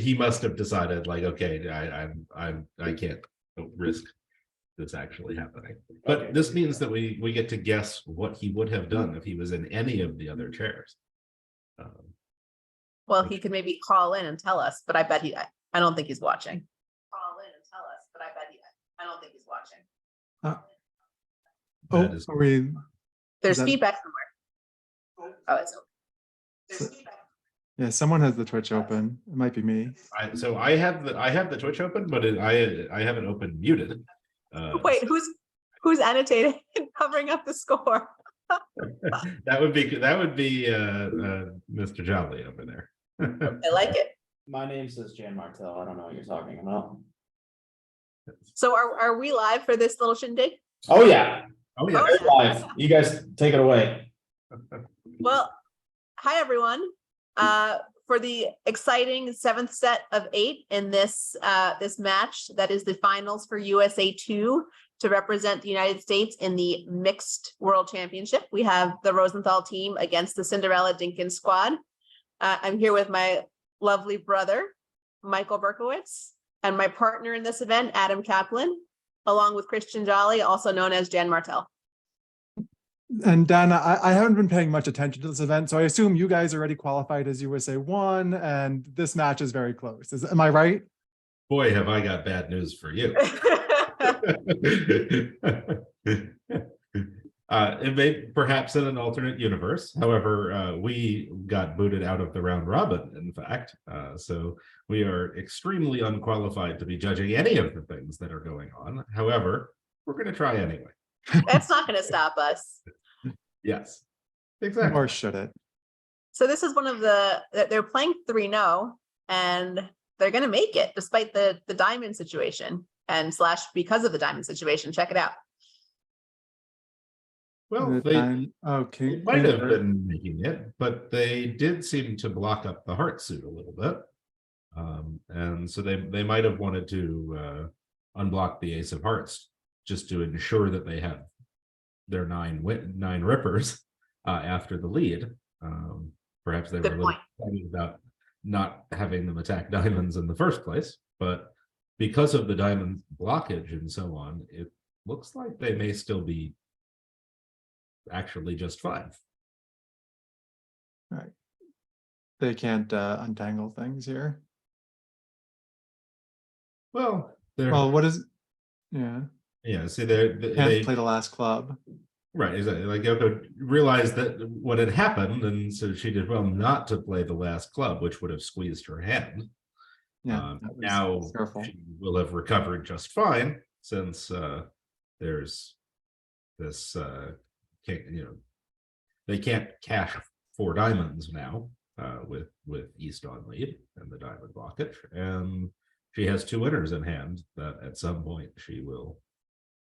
he must have decided like, okay, I can't risk this actually happening. But Okay. this means that we get to guess what he would have done if he was in any of the other chairs. Well, he could maybe call in and tell us, but I bet I don't think he's watching. Call in and tell us, but I don't think he's watching. Are we? There's that- feedback somewhere. Oh, it's open. There's feedback. Yeah, someone has the Twitch open. It might be me. So I have the Twitch open, but I have it open muted. Wait, who's annotating and covering up the score? that would be Mr. Jolly over there. I like it. My name says Jan Martell. I don't know what you're talking about. So are we live for this little shindig? Oh yeah, Oh yeah. Oh, live. You guys take it away. Well, hi everyone. For the exciting 7th set of 8 in this match, that is the finals for USA2 to represent the United States in the mixed world championship. We have the Rosenthal team against the Cinderella Dinkins squad. I'm here with my lovely brother, Michael Berkowitz, and my partner in this event, Adam Kaplan, along with Christian Jolly, also known as Jan Martell. And Dana, I haven't been paying much attention to this event, so I assume you guys already qualified as USA1, and this match is very close. Am I right? Boy, have I got bad news for you. It may perhaps in an alternate universe. However, we got booted out of the round robin, in fact. So we are extremely unqualified to be judging any of the things that are going on. However, we're going to try anyway. That's not going to stop us. Yes, exactly. Or should it? So this is one of they're playing 3-0 and they're going to make it despite the diamond situation and / because of the diamond situation. Check it out. Well, Okay. they might have been making it, but they did seem to block up the heart suit a little bit. And so they might have wanted to unblock the ace of hearts just to ensure that they have their 9 rippers after the lead. Perhaps they were a little excited about not having them attack diamonds in the first place, but because of the diamond blockage and so on, it looks like they may still be actually just fine. Right. They can't untangle things here. Well, Well, what is? Yeah. yeah. See, Can't they play the last club. right, exactly. Like you have to realize that what had happened, and so she did well not to play the last club, which would have squeezed her hand. Yeah. that was Now careful. she will have recovered just fine since there's this. They can't cash 4 diamonds now with East on lead and the diamond blockage, and she has 2 winners in hand that at some point she will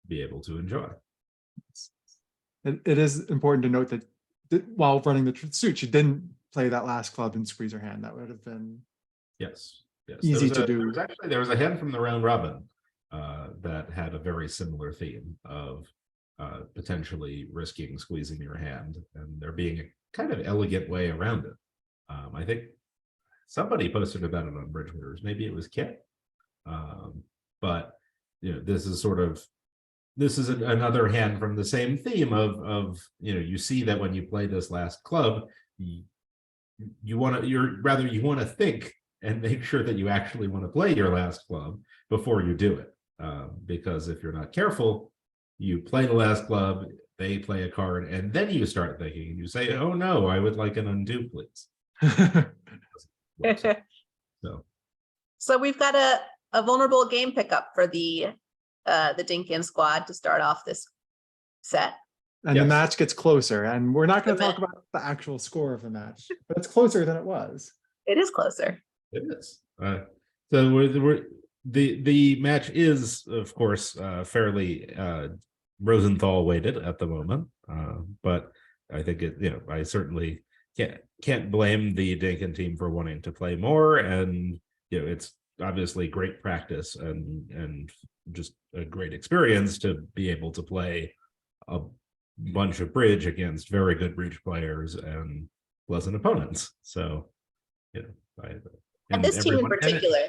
be able to enjoy. It is important to note that while running the suit, she didn't play that last club and squeeze her hand. That would have been Yes. easy to do. There was a hand from the round robin that had a very similar theme of potentially risking squeezing your hand, and there being a kind of elegant way around it. I think somebody posted about it on Bridgewater's, maybe it was Kit. But this is another hand from the same theme of you see that when you play this last club, you want to think and make sure that you actually want to play your last club before you do it, because if you're not careful, you play the last club, they play a card, and then you start thinking and you say, oh no, I would like an undo, please. So we've got a vulnerable game pickup for the Dinkins squad to start off this set. And Yes. the match gets closer, and we're not going to talk about the actual score of the match, but it's closer than it was. It is closer. it is. So the match is, of course, fairly Rosenthal weighted at the moment, but I think I certainly can't blame the Dinkin team for wanting to play more, and it's obviously great practice and just a great experience to be able to play a bunch of bridge against very good bridge players and pleasant opponents. So I And this team in everyone- and it- particular.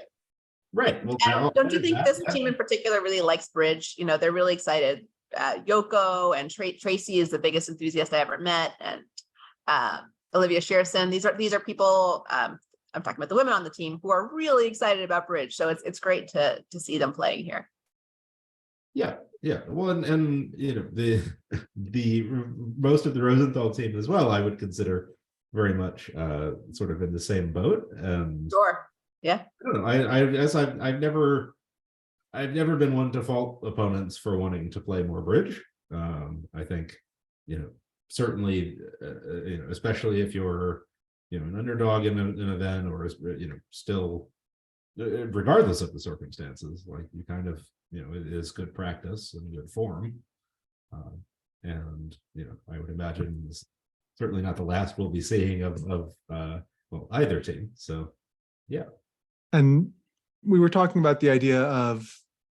Right. Well, Adam, don't you think this that- team in particular really likes bridge? You know, they're really excited. Yoko and Tracy is the biggest enthusiast I ever met, and Olivia Shearson. These are people. I'm talking about the women on the team who are really excited about bridge. So it's great to see them playing here. Yeah, yeah. Well, and you know, the most of the Rosenthal team as well, I would consider very much sort of in the same boat. And Sure. Yeah. I don't know. I've never been one to fault opponents for wanting to play more bridge. I think, you know, certainly, you know, especially if you're, you know, an underdog in an event, or, you know, still, regardless of the circumstances, like, you kind of, you know, it is good practice and good form. And, you know, I would imagine it's certainly not the last we'll be seeing of well, either team. So, yeah. And we were talking about the idea of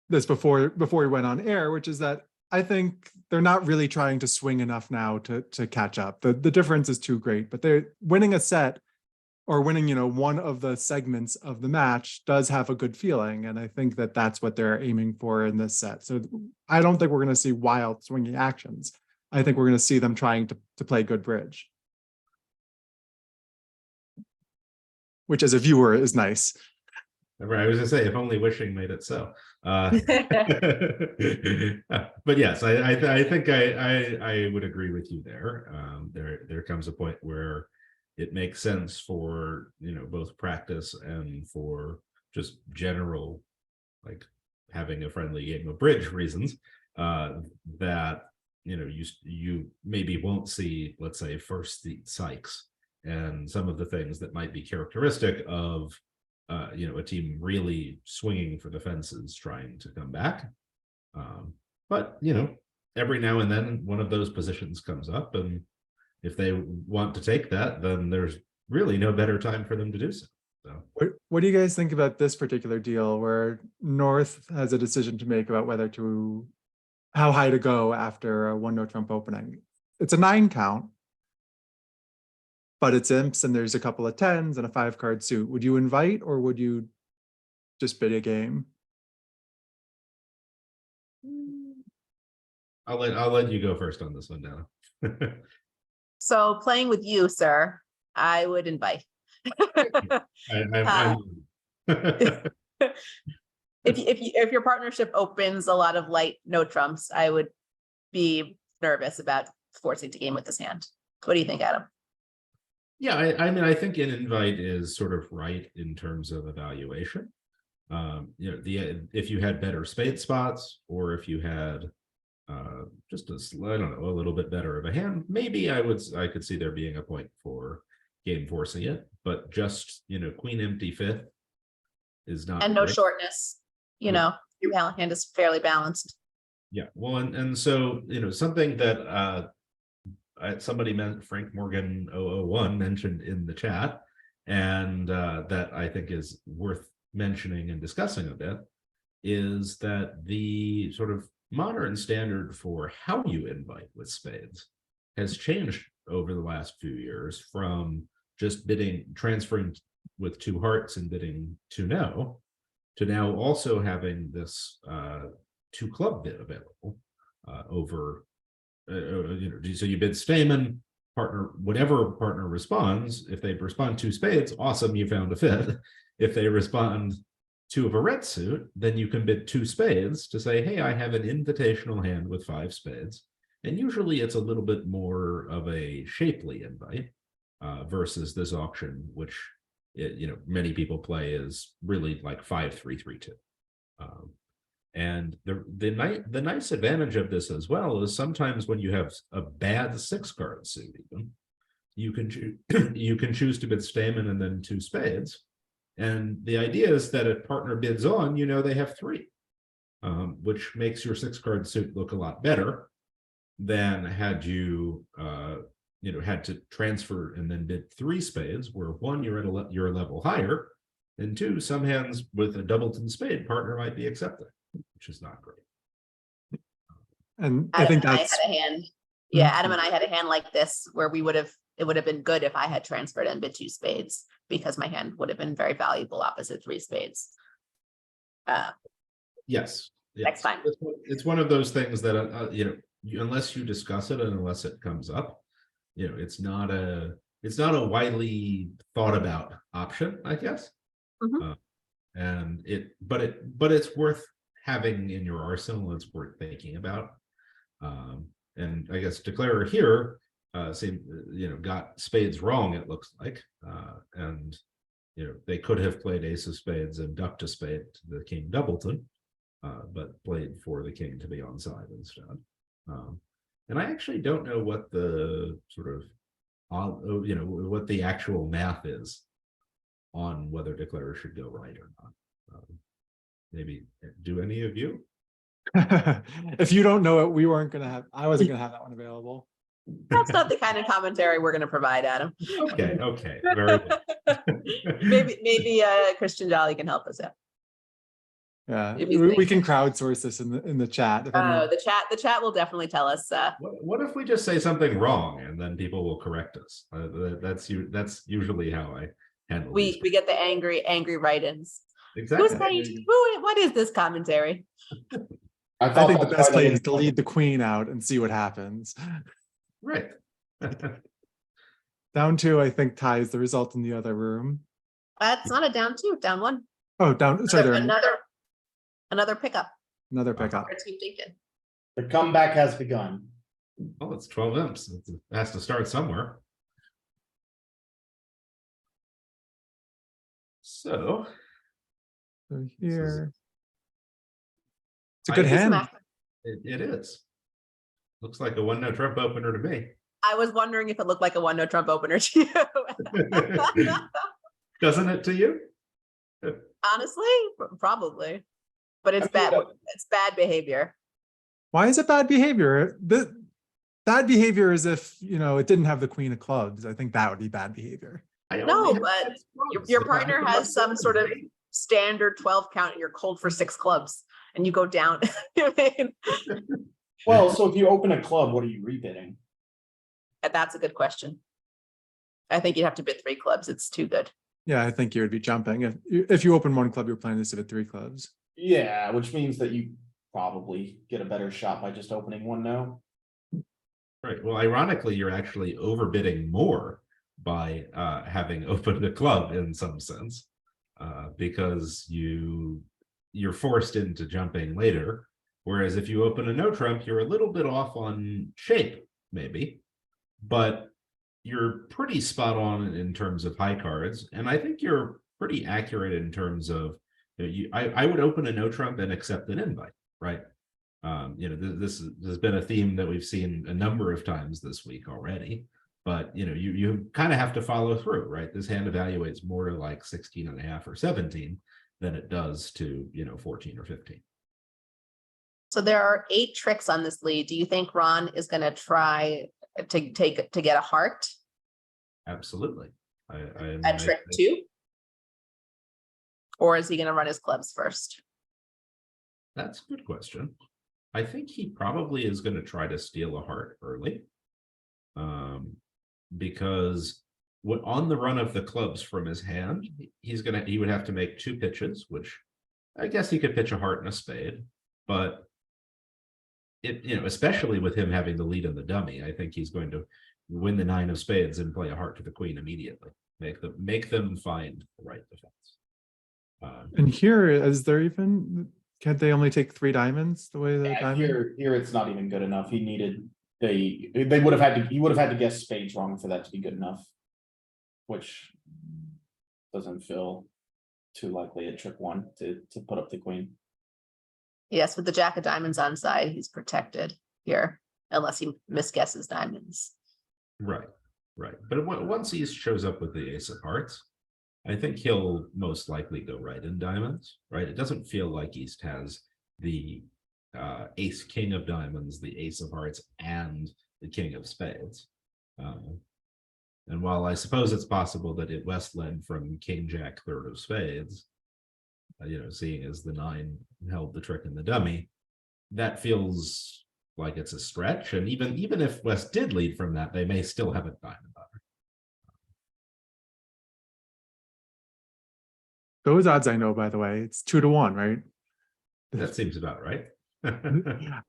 this before we went on air, which is that I think they're not really trying to swing enough now to catch up. The difference is too great, but they're winning a set or winning, you know, one of the segments of the match does have a good feeling. And I think that that's what they're aiming for in this set. So I don't think we're going to see wild swinging actions. I think we're going to see them trying to play good bridge, which as a viewer is nice. I was gonna say, if only wishing made it so. But yes, I think I would agree with you there. There comes a point where it makes sense for, you know, both practice and for just general, like, having a friendly game of bridge reasons, that, you know, you maybe won't see, let's say, first seat Sykes and some of the things that might be characteristic of, you know, a team really swinging for the fences, trying to come back. But, you know, every now and then one of those positions comes up, and if they want to take that, then there's really no better time for them to do so. So, What do you guys think about this particular deal where North has a decision to make about how high to go after a 1-no trump opening? It's a 9 count, but it's imps and there's a couple of 10s and a 5-card suit. Would you invite, or would you just bid a game? I'll let you go first on this one, Dana. So playing with you, sir, I would invite. If your partnership opens a lot of light no trumps, I would be nervous about forcing to game with this hand. What do you think, Adam? Yeah, I mean, I think an invite is sort of right in terms of evaluation. You know, if you had better spade spots, or if you had just I don't know, a little bit better of a hand, maybe I could see there being a point for game forcing it. But just, you know, queen empty fifth is not, And no great. shortness, you know, your hand is fairly balanced. Yeah, well, and so, you know, something that somebody meant, Frank Morgan 001 mentioned in the chat, and that I think is worth mentioning and discussing a bit, is that the sort of modern standard for how you invite with spades has changed over the last few years, from just transferring with 2 hearts and bidding 2-no, to now also having this 2 club bid available over. You know, so you bid Stamen, partner, whatever partner responds. If they respond 2 spades, awesome, you found a fit. If they respond 2 of a red suit, then you can bid 2 spades to say, hey, I have an invitational hand with 5 spades. And usually it's a little bit more of a shapely invite versus this auction, which, you know, many people play is really like 5-3-3-2. And the nice advantage of this as well is sometimes when you have a bad 6-card suit, even you can choose to bid Stamen and then 2 spades. And the idea is that if partner bids on, you know, they have 3, which makes your 6-card suit look a lot better than had you you know, had to transfer and then bid 3 spades, where 1, you're a level higher, and 2, some hands with a doubleton spade partner might be accepting, which is not great. And Adam I think and that's I had a hand. Yeah, Adam and I had a hand like this where we would have it would have been good if I had transferred and bid 2 spades, because my hand would have been very valuable opposite 3 spades. Yes. Next time. It's one of those things that, unless you discuss it and unless it comes up, it's not a widely thought about option, I guess. Mhm. But it's worth having in your arsenal. It's worth thinking about. And I guess Declarer here got spades wrong, it looks like. And they could have played ace of spades and ducked a spade to the king doubleton, but played for the king to be onside instead. And I actually don't know what the sort of what the actual math is on whether Declarer should go right or not. Maybe do any of you? If you don't know it, I wasn't gonna have that one available. That's not the kind of commentary we're going to provide, Adam. Okay, very good. maybe Christian Jolly can help us out. Yeah, If you we think- can crowdsource this in the chat. If anyone- The chat will definitely tell us. What if we just say something wrong and then people will correct us? That's usually how I handle We these. get the angry write-ins. Exactly. Who's saying, what is this commentary? I think the best play is to lead the queen out and see what happens. Right. Down 2, I think, ties the result in the other room. That's not a down 2, down 1. Oh, down. Sorry, there. Another pickup. Another pickup. For Team Dinkin. The comeback has begun. Well, it's 12 imps. It has to start somewhere. So So here. It's a I good think hand. it is. Looks like a 1-no Trump opener to me. I was wondering if it looked like a 1-no Trump opener to you. Doesn't it to you? Honestly, probably. But it's I mean, bad. It's bad behavior. Why is it bad behavior? Bad behavior is if, it didn't have the queen of clubs. I think that would be bad behavior. No, but your partner has some sort of standard 12 count and you're cold for 6 clubs and you go down. Well, so if you open a club, what are you rebidding? That's a good question. I think you'd have to bid 3 clubs. It's too good. Yeah, I think you would be jumping. If you open 1 club, you're planning to sit at 3 clubs. Yeah, which means that you probably get a better shot by just opening 1-no. Right. Well, ironically, you're actually overbidding more by having opened a club in some sense, because you're forced into jumping later. Whereas if you open a no trump, you're a little bit off on shape, maybe, but you're pretty spot on in terms of high cards. And I think you're pretty accurate in terms of, I would open a no trump and accept an invite, right? This has been a theme that we've seen a number of times this week already, but you kind of have to follow through, right? This hand evaluates more to like 16.5 or 17 than it does to 14 or 15. So there are 8 tricks on this lead. Do you think Ron is going to try to get a heart Absolutely. at trick 2? Or is he going to run his clubs first? That's a good question. I think he probably is going to try to steal a heart early, because on the run of the clubs from his hand, he would have to make 2 pitches, which I guess he could pitch a heart and a spade, but especially with him having the lead in the dummy, I think he's going to win the 9 of spades and play a heart to the queen immediately. Make them find the right defense. And here, can't they only take 3 diamonds the way the Yeah, diamond? here it's not even good enough. He would have had to guess spades wrong for that to be good enough. Which doesn't feel too likely at trick 1 to put up the queen. Yes, with the jack of diamonds on side, he's protected here, unless he misguesses diamonds. Right. But once he shows up with the ace of hearts, I think he'll most likely go right in diamonds, right? It doesn't feel like East has the ace king of diamonds, the ace of hearts, and the king of spades. And while I suppose it's possible that it West led from king jack 3rd of spades, seeing as the 9 held the trick in the dummy, that feels like it's a stretch. And even if West did lead from that, they may still have a diamond on her. Those odds I know, by the way, it's 2-1, right? That seems about right.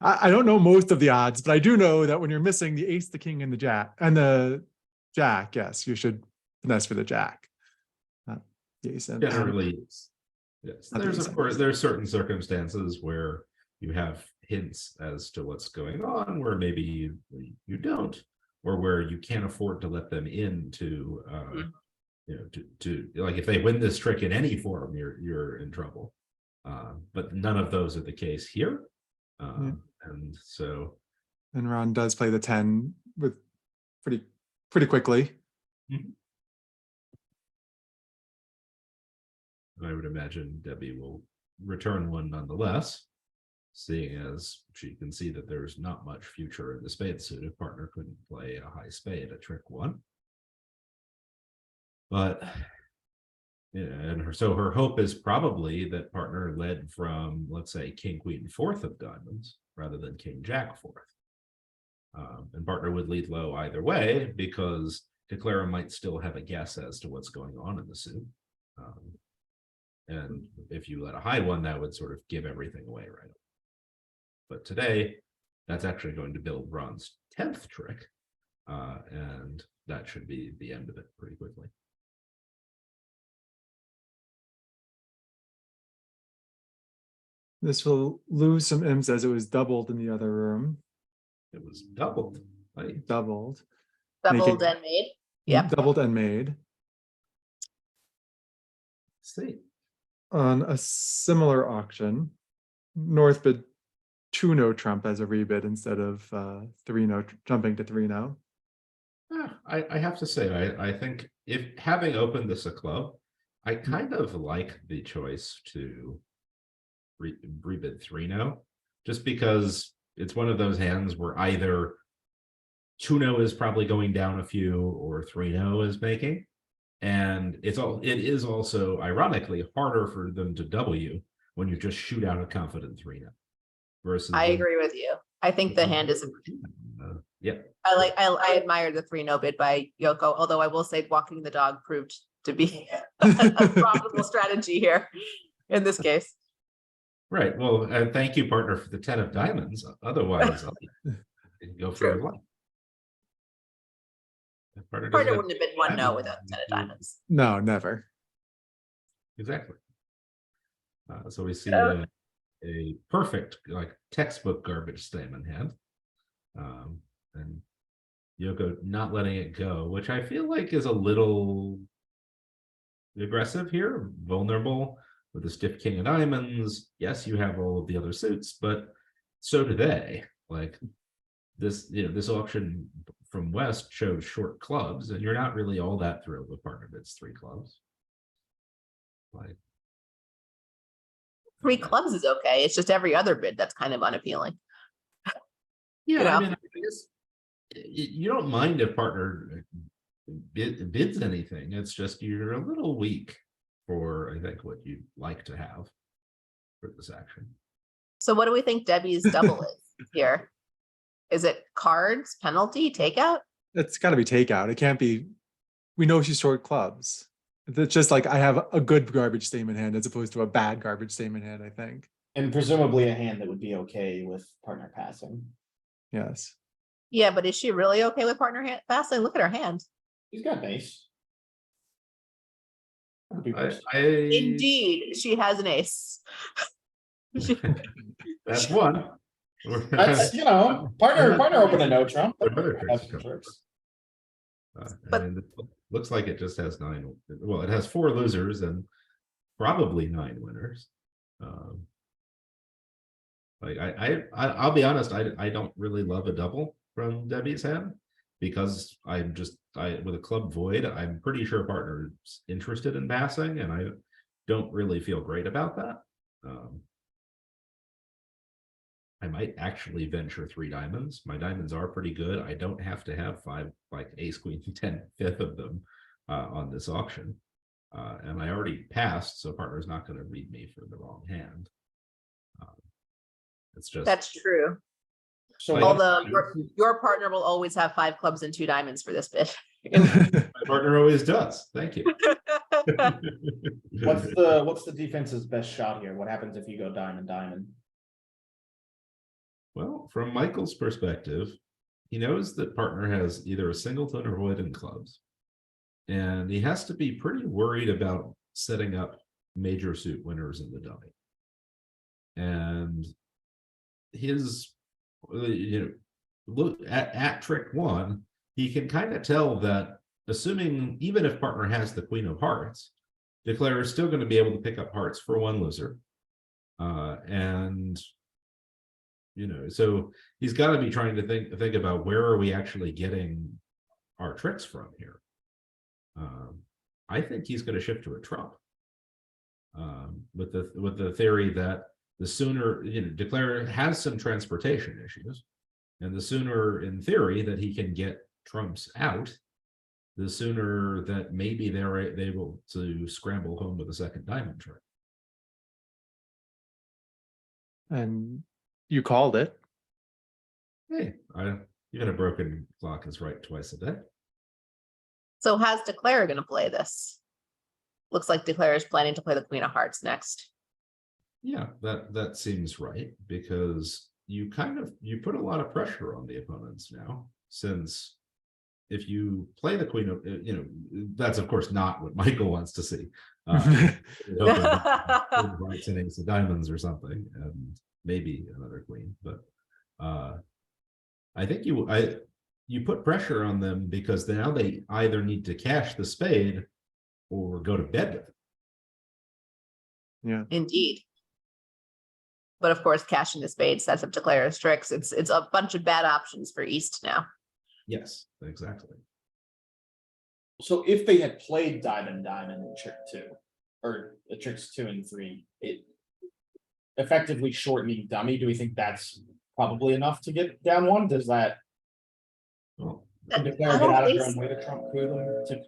I don't know most of the odds, but I do know that when you're missing the ace, the king, and the jack, yes, you should finesse for the jack. Not the ace and Generally, yes. Not the There's ace of and course ace. there's certain circumstances where you have hints as to what's going on, where maybe you don't, or where you can't afford to let them into to like if they win this trick in any form, you're in trouble. But none of those are the case here. And so And Ron does play the 10 with pretty quickly. I would imagine Debbie will return one nonetheless, seeing as she can see that there's not much future in the spade suit if partner couldn't play a high spade at trick 1. But yeah, and so her hope is probably that partner led from, let's say, king, queen, 4th of diamonds rather than king, jack, 4th. And partner would lead low either way because Declara might still have a guess as to what's going on in the suit. And if you let a high one, that would sort of give everything away right. But today, that's actually going to build Ron's 10th trick. And that should be the end of it pretty quickly. This will lose some imps as it was doubled in the other room. It was doubled. Right? Doubled. Doubled and made. Yep. Doubled and made. See. On a similar auction, North bid 2-no trump as a rebid instead of 3-no jumping to 3-no. I have to say, I think if having opened this a club, I kind of like the choice to rebid 3-no, just because it's one of those hands where either 2-no is probably going down a few or 3-no is making. And it is also ironically harder for them to W when you just shoot out a confident 3-no. Versus I agree with you. I think the hand is. Yeah. I admire the 3-no bid by Yoko, although I will say walking the dog proved to be a profitable strategy here in this case. Right. Well, thank you, partner, for the 10 of diamonds. Otherwise, I'll go for your life. Partner wouldn't have been 1-no without 10 of diamonds. No, never. Exactly. So we see a perfect, like textbook garbage statement hand. And Yoko not letting it go, which I feel like is a little aggressive here, vulnerable with the stiff king of diamonds. Yes, you have all of the other suits, but so do they. Like this, this auction from West shows short clubs, and you're not really all that thrilled with partner bids 3 clubs. Like 3 clubs is okay. It's just every other bid that's kind of unappealing. yeah, I mean, I guess you don't mind if partner bids anything. It's just you're a little weak for, I think, what you'd like to have for this action. So what do we think Debbie's double is here? Is it cards, penalty, takeout? It's got to be takeout. It can't be. We know she's short clubs. It's just like I have a good garbage statement hand as opposed to a bad garbage statement hand, I think. And presumably a hand that would be okay with partner passing. Yes. Yeah, but is she really okay with partner passing? Look at her hand. He's got an ace. That would be worse. Indeed, she has an ace. That's one. That's, partner open a no trump. Another Have trick some to come. tricks. But- And it looks like it just has 9. Well, it has 4 losers and probably 9 winners. Like I'll be honest, I don't really love a double from Debbie's hand because with a club void, I'm pretty sure partner's interested in passing, and I don't really feel great about that. I might actually venture 3 diamonds. My diamonds are pretty good. I don't have to have 5, like ace, queen, 10, 5th of them on this auction. And I already passed, so partner's not going to read me for the wrong hand. It's just That's true. So Like- Although your partner will always have 5 clubs and 2 diamonds for this bid. my partner always does. Thank you. What's the defense's best shot here? What happens if you go diamond, diamond? Well, from Michael's perspective, he knows that partner has either a singleton or void in clubs. And he has to be pretty worried about setting up major suit winners in the dummy. And his, look at trick one, he can kind of tell that assuming even if partner has the queen of hearts, declarer is still going to be able to pick up hearts for one loser. And so he's got to be trying to think about where are we actually getting our tricks from here. I think he's going to shift to a trump with the theory that the sooner declarer has some transportation issues, and the sooner in theory that he can get trumps out, the sooner that maybe they're able to scramble home with a second diamond trick. And you called it. Hey, even a broken clock is right twice a day. So how's declare going to play this? Looks like declare is planning to play the queen of hearts next. Yeah, that seems right, because you put a lot of pressure on the opponents now, since if you play the queen of, that's of course not what Michael wants to see. Hearts and ace of diamonds or something, and maybe another queen, but I think you put pressure on them because now they either need to cash the spade or go to bed with it. Yeah. Indeed. But of course, cashing the spade sets up declare's tricks. It's a bunch of bad options for East now. Yes, exactly. So if they had played diamond, diamond in trick two, or the tricks 2 and 3, it effectively shortening dummy, do we think that's probably enough to get down one? Does that Well, declare get out of their own way to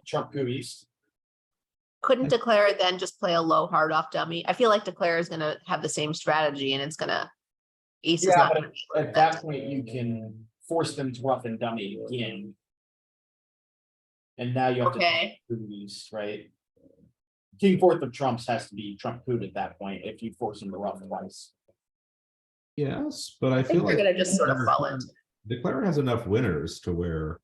trump coup East? Couldn't declare then just play a low hard off dummy? I feel like declare is going to have the same strategy, and it's going to East is Yeah, not but going to be at that point you can force them to roughen dummy again. And now you have okay. to coup East, right? King fourth of trumps has to be trump coup at that point if you force him to rough twice. yes, but I I feel think like they're going to just sort of fall into. declare has enough winners to where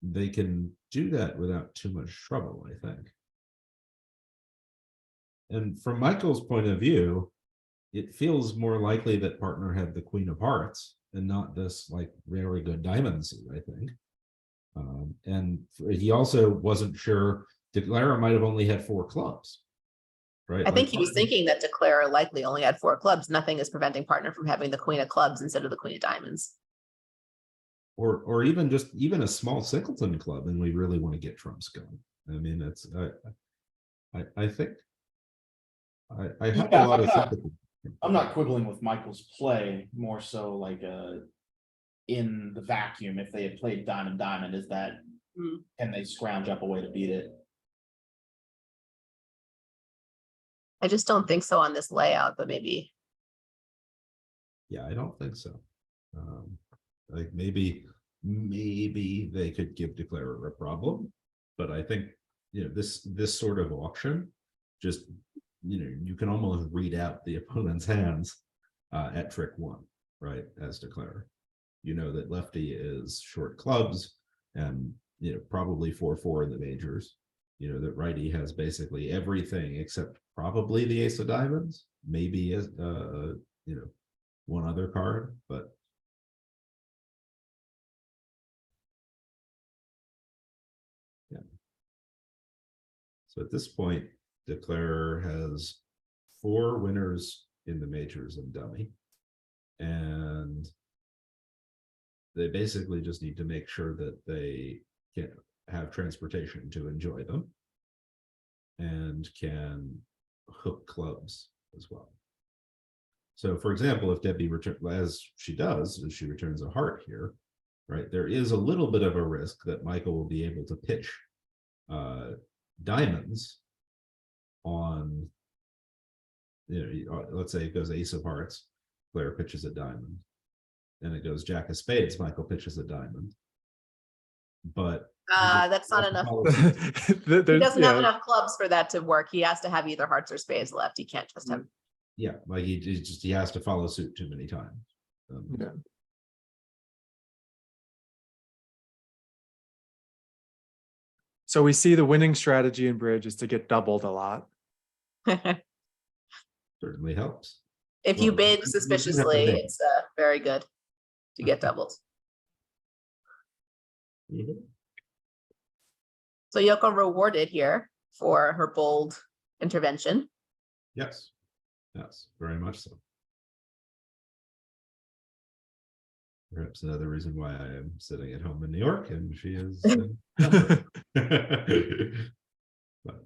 they can do that without too much trouble, I think. And from Michael's point of view, it feels more likely that partner had the queen of hearts and not this like very good diamond suit, I think. And he also wasn't sure declare might have only had 4 clubs, right? I think he was thinking that declare likely only had 4 clubs. Nothing is preventing partner from having the queen of clubs instead of the queen of diamonds. Or even a small singleton club, and we really want to get trumps going. I mean, it's I think I have a lot of sympathy. I'm not quibbling with Michael's play, more so like in the vacuum, if they had played diamond, diamond, is that can they scrounge up a way to beat it? I just don't think so on this layout, but maybe. Yeah, I don't think so. Like maybe they could give declarer a problem, but I think this sort of auction, just you can almost read out the opponent's hands at trick 1, right? As declarer, that lefty is short clubs and probably 4-4 in the majors. That righty has basically everything except probably the ace of diamonds, maybe as one other card, but yeah. So at this point, declarer has 4 winners in the majors and dummy, and they basically just need to make sure that they can have transportation to enjoy them and can hook clubs as well. So for example, if Debbie as she returns a heart here, right, there is a little bit of a risk that Michael will be able to pitch diamonds on, let's say it goes ace of hearts, Claire pitches a diamond, and it goes jack of spades, Michael pitches a diamond. But That's not enough. He There's- doesn't have yeah, enough clubs for that to work. He has to have either hearts or spades left. He can't just have. Yeah, like he has to follow suit too many times. yeah. So we see the winning strategy in bridge is to get doubled a lot. Certainly helps. If you Well, bid you have to suspiciously, bid. it's very good to get doubled. Mhm. So Yoko rewarded here for her bold intervention. Yes, very much so. Perhaps another reason why I am sitting at home in New York and she is. But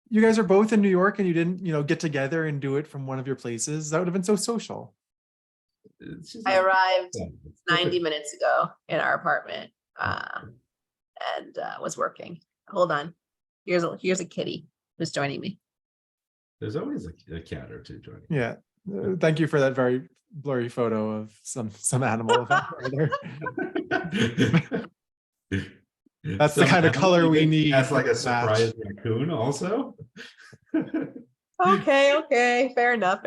You guys are both in New York and you didn't, get together and do it from one of your places. That would have been so social. it's just I arrived yeah, it's 90 perfect. minutes ago in our apartment and was working. Hold on. Here's a kitty who's joining me. There's always a cat or two joining. Yeah. Thank you for that very blurry photo of some animal. That's the kind of color we need That's for like a this match. surprise raccoon also. Okay. Fair enough.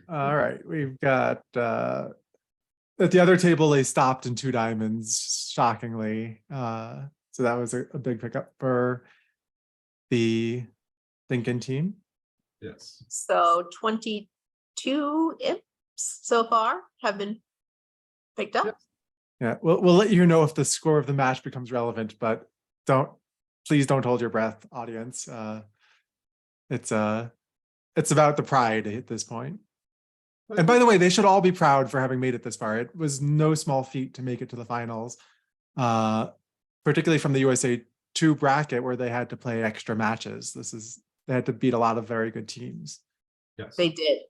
All right. We've got at the other table, they stopped in 2 diamonds, shockingly. So that was a big pickup for the Lincoln team. Yes. So 22 imps so far have been picked up. Yep. Yeah, we'll let you know if the score of the match becomes relevant, but please don't hold your breath, audience. It's about the pride at this point. And by the way, they should all be proud for having made it this far. It was no small feat to make it to the finals, particularly from the USA2 bracket where they had to play extra matches. They had to beat a lot of very good teams. Yes. They did.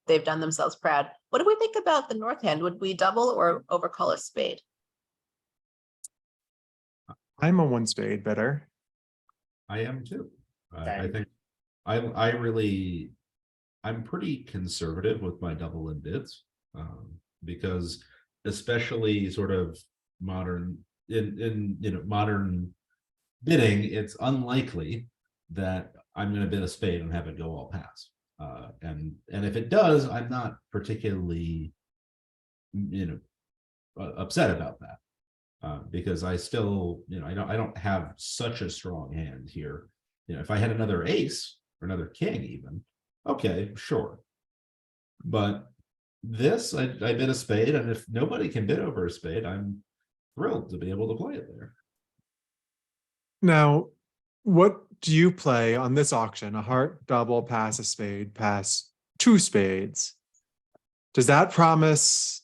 They've done themselves proud. What do we think about the north hand? Would we double or overcall a spade? I'm a 1 spade better. I am too. I Same. think I'm pretty conservative with my double in bids, because especially sort of modern modern bidding, it's unlikely that I'm going to bid a spade and have it go all pass. And if it does, I'm not particularly upset about that, because I still I don't have such a strong hand here. If I had another ace or another king even, okay, sure. But this, I bid a spade, and if nobody can bid over a spade, I'm thrilled to be able to play it there. Now, what do you play on this auction? A heart, double, pass, a spade, pass, 2 spades. Does that promise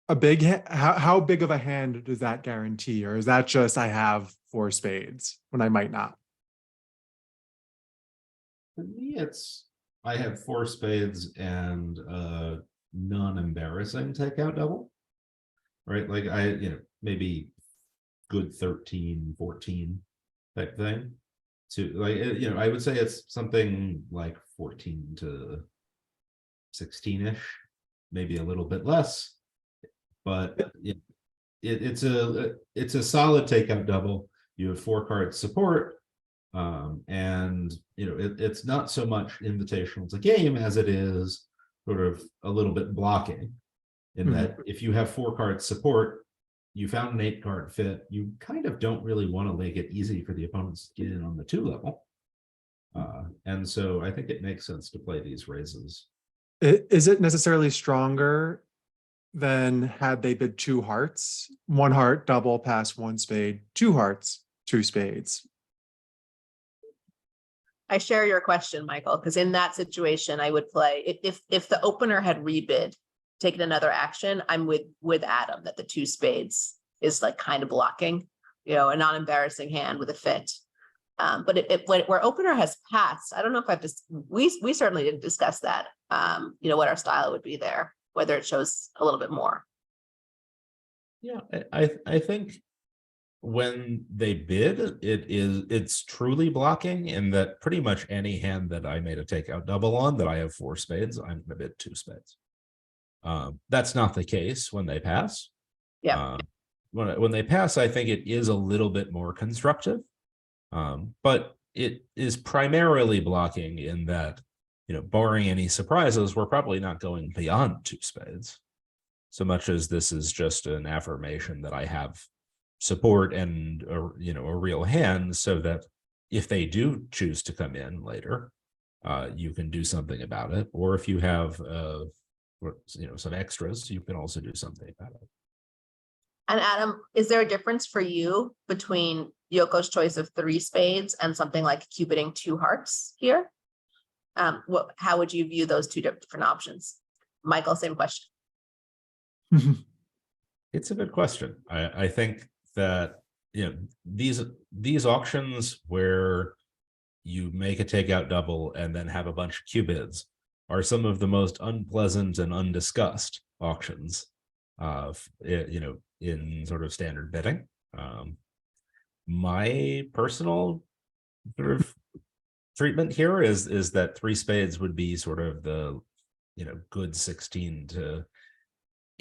a big how big of a hand does that guarantee? Or is that just I have 4 spades when I might not? For me, it's I have 4 spades and a non-embarrassing takeout double, right? Like maybe good 13, 14 type thing. To like I would say it's something like 14 to 16-ish, maybe a little bit less, but it's a solid takeout double. You have 4 cards support. And it's not so much invitational to game as it is sort of a little bit blocking, in that if you have 4 cards support, you found an 8-card fit, you kind of don't really want to make it easy for the opponents to get in on the 2 level. And so I think it makes sense to play these raises. Is it necessarily stronger than had they bid 2 hearts? 1 heart, double, pass, 1 spade, 2 hearts, 2 spades. I share your question, Michael, because in that situation, I would play if the opener had rebid, taken another action. I'm with Adam that the 2 spades is like kind of blocking, a non-embarrassing hand with a fit. But where opener has passed, I don't know if I've just we certainly didn't discuss that. What our style would be there, whether it shows a little bit more. Yeah, I think when they bid, it's truly blocking, in that pretty much any hand that I made a takeout double on that I have 4 spades, I'm gonna bid 2 spades. That's not the case when they pass. Yeah. When they pass, I think it is a little bit more constructive, but it is primarily blocking in that, barring any surprises, we're probably not going beyond 2 spades, so much as this is just an affirmation that I have support and a real hand, so that if they do choose to come in later, you can do something about it, or if you have some extras, you can also do something about it. And Adam, is there a difference for you between Yoko's choice of 3 spades and something like cupiding 2 hearts here? How would you view those 2 different options? Michael, same question. It's a good question. I think that these auctions where you make a takeout double and then have a bunch of cubids are some of the most unpleasant and undiscussed auctions in sort of standard bidding. My personal sort of treatment here is that 3 spades would be sort of the good 16 to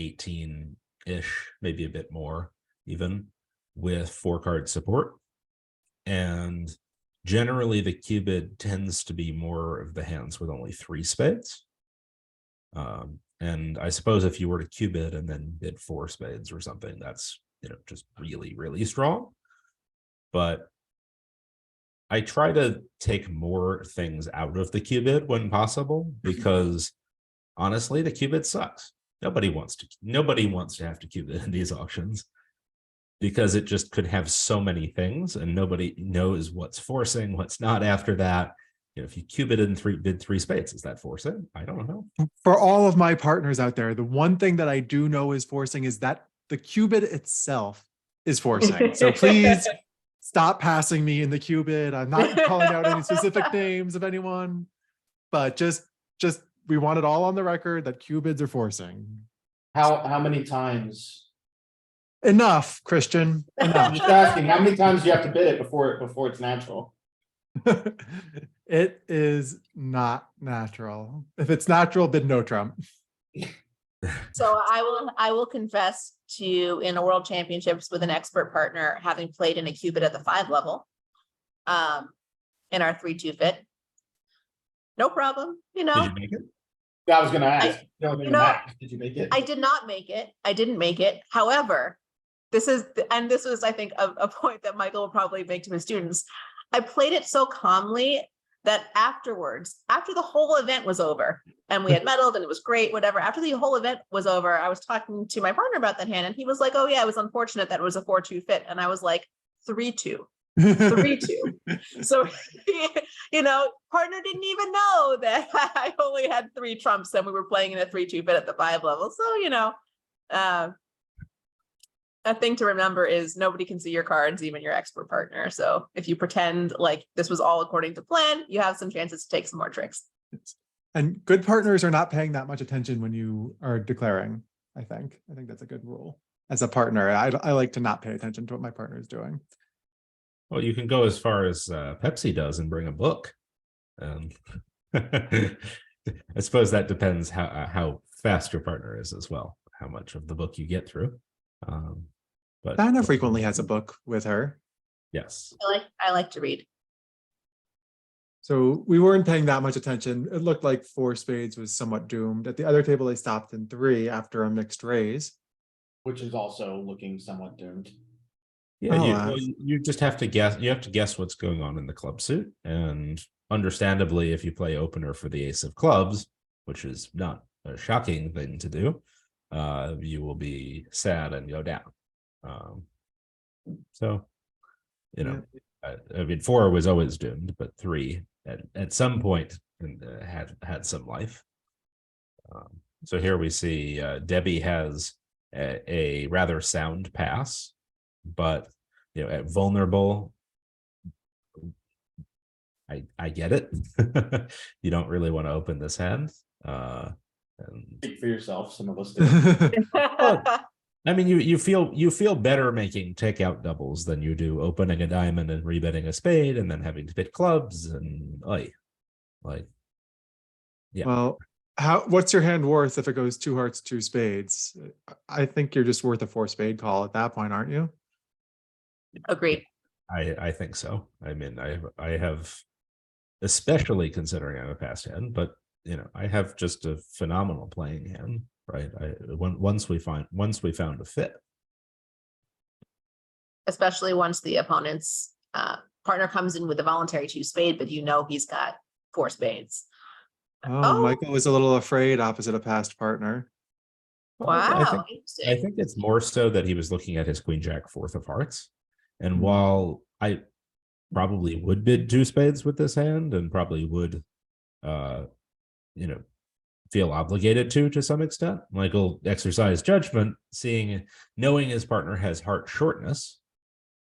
18-ish, maybe a bit more even, with 4-card support. And generally the cubid tends to be more of the hands with only 3 spades. And I suppose if you were to cubid and then bid 4 spades or something, that's just really, really strong. But I try to take more things out of the cubid when possible, because honestly, the cubid sucks. Nobody wants to have to cubid in these auctions, because it just could have so many things and nobody knows what's forcing, what's not after that. If you cubid and bid 3 spades, is that forcing? I don't know. For all of my partners out there, the one thing that I do know is forcing is that the cubid itself is forcing. So please stop passing me in the cubid. I'm not calling out any specific names of anyone, but just we want it all on the record that cubids are forcing. How many times? Enough, Christian. I'm Enough. just asking, how many times do you have to bid it before it's natural? It is not natural. If it's natural, bid no Trump. So I will confess to, in a world championships with an expert partner, having played in a cubid at the 5 level, in our 3-2 fit. No problem, Did you make it? I was gonna ask. Did you make it? I did not make it. I didn't make it. However, this was, I think, a point that Michael will probably make to his students. I played it so calmly that afterwards, after the whole event was over and we had medaled and it was great, whatever, after the whole event was over, I was talking to my partner about that hand and he was like, oh yeah, it was unfortunate that it was a 4-2 fit. And I was like, 3-2. 3-2. So, partner didn't even know that I only had 3 trumps and we were playing in a 3-2 fit at the 5 level. So, a thing to remember is nobody can see your cards, even your expert partner. So if you pretend like this was all according to plan, you have some chances to take some more tricks. And good partners are not paying that much attention when you are declaring. I think that's a good rule. As a partner, I like to not pay attention to what my partner is doing. Well, you can go as far as Pepsi does and bring a book. I suppose that depends how fast your partner is as well, how much of the book you get through. But Diana frequently has a book with her. Yes. I like to read. So we weren't paying that much attention. It looked like 4 spades was somewhat doomed. At the other table, they stopped in 3 after a mixed raise. Which is also looking somewhat doomed. Yeah, you just have to guess. You have to guess what's going on in the club suit, and understandably, if you play opener for the ace of clubs, which is not a shocking thing to do, you will be sad and go down. So, I mean, 4 was always doomed, but 3 at some point had some life. So here we see Debbie has a rather sound pass, but at vulnerable, I get it. You don't really want to open this hand. Speak for yourself. Some of us do. I mean, you feel better making takeout doubles than you do opening a diamond and rebetting a spade and then having to bid clubs and yeah. Well, What's your hand worth if it goes 2 hearts, 2 spades? I think you're just worth a 4 spade call at that point, aren't you? Agreed. I think so. I mean, I have, especially considering I'm a past hand, but I have just a phenomenal playing hand, right? Once we found a fit. Especially once the opponent's partner comes in with a voluntary 2 spade, but he's got 4 spades. Oh, Michael was a little afraid opposite a past partner. Wow. I think it's more so that he was looking at his queen jack 4th of hearts. And while I probably would bid 2 spades with this hand and probably would, feel obligated to some extent, Michael exercised judgment, knowing his partner has heart shortness.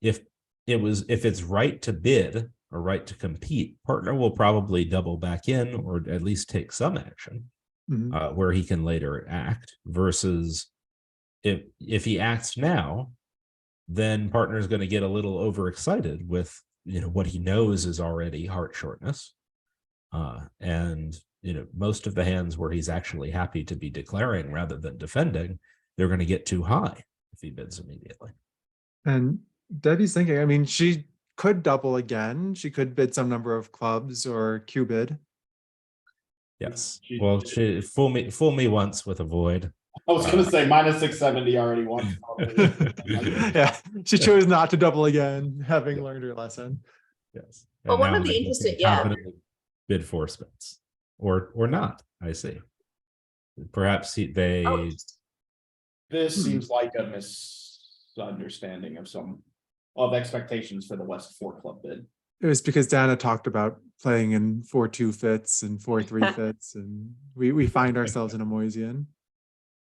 If it's right to bid or right to compete, partner will probably double back in or at least take some action where he can later act, versus if he acts now, then partner is going to get a little overexcited with what he knows is already heart shortness, and most of the hands where he's actually happy to be declaring rather than defending, they're going to get too high if he bids immediately. And Debbie's thinking, I mean, she could double again. She could bid some number of clubs or Q bid. Yes. Well, she fool me once with a void. I was going to say minus 670 already won. Yeah, she chose not to double again, having learned her lesson. Yes. But one of the interesting, bid 4 spades or not. I see. Perhaps This seems like a misunderstanding of expectations for the West 4 club bid. It was because Dana talked about playing in 4-2 fits and 4-3 fits, and we find ourselves in a Moisian.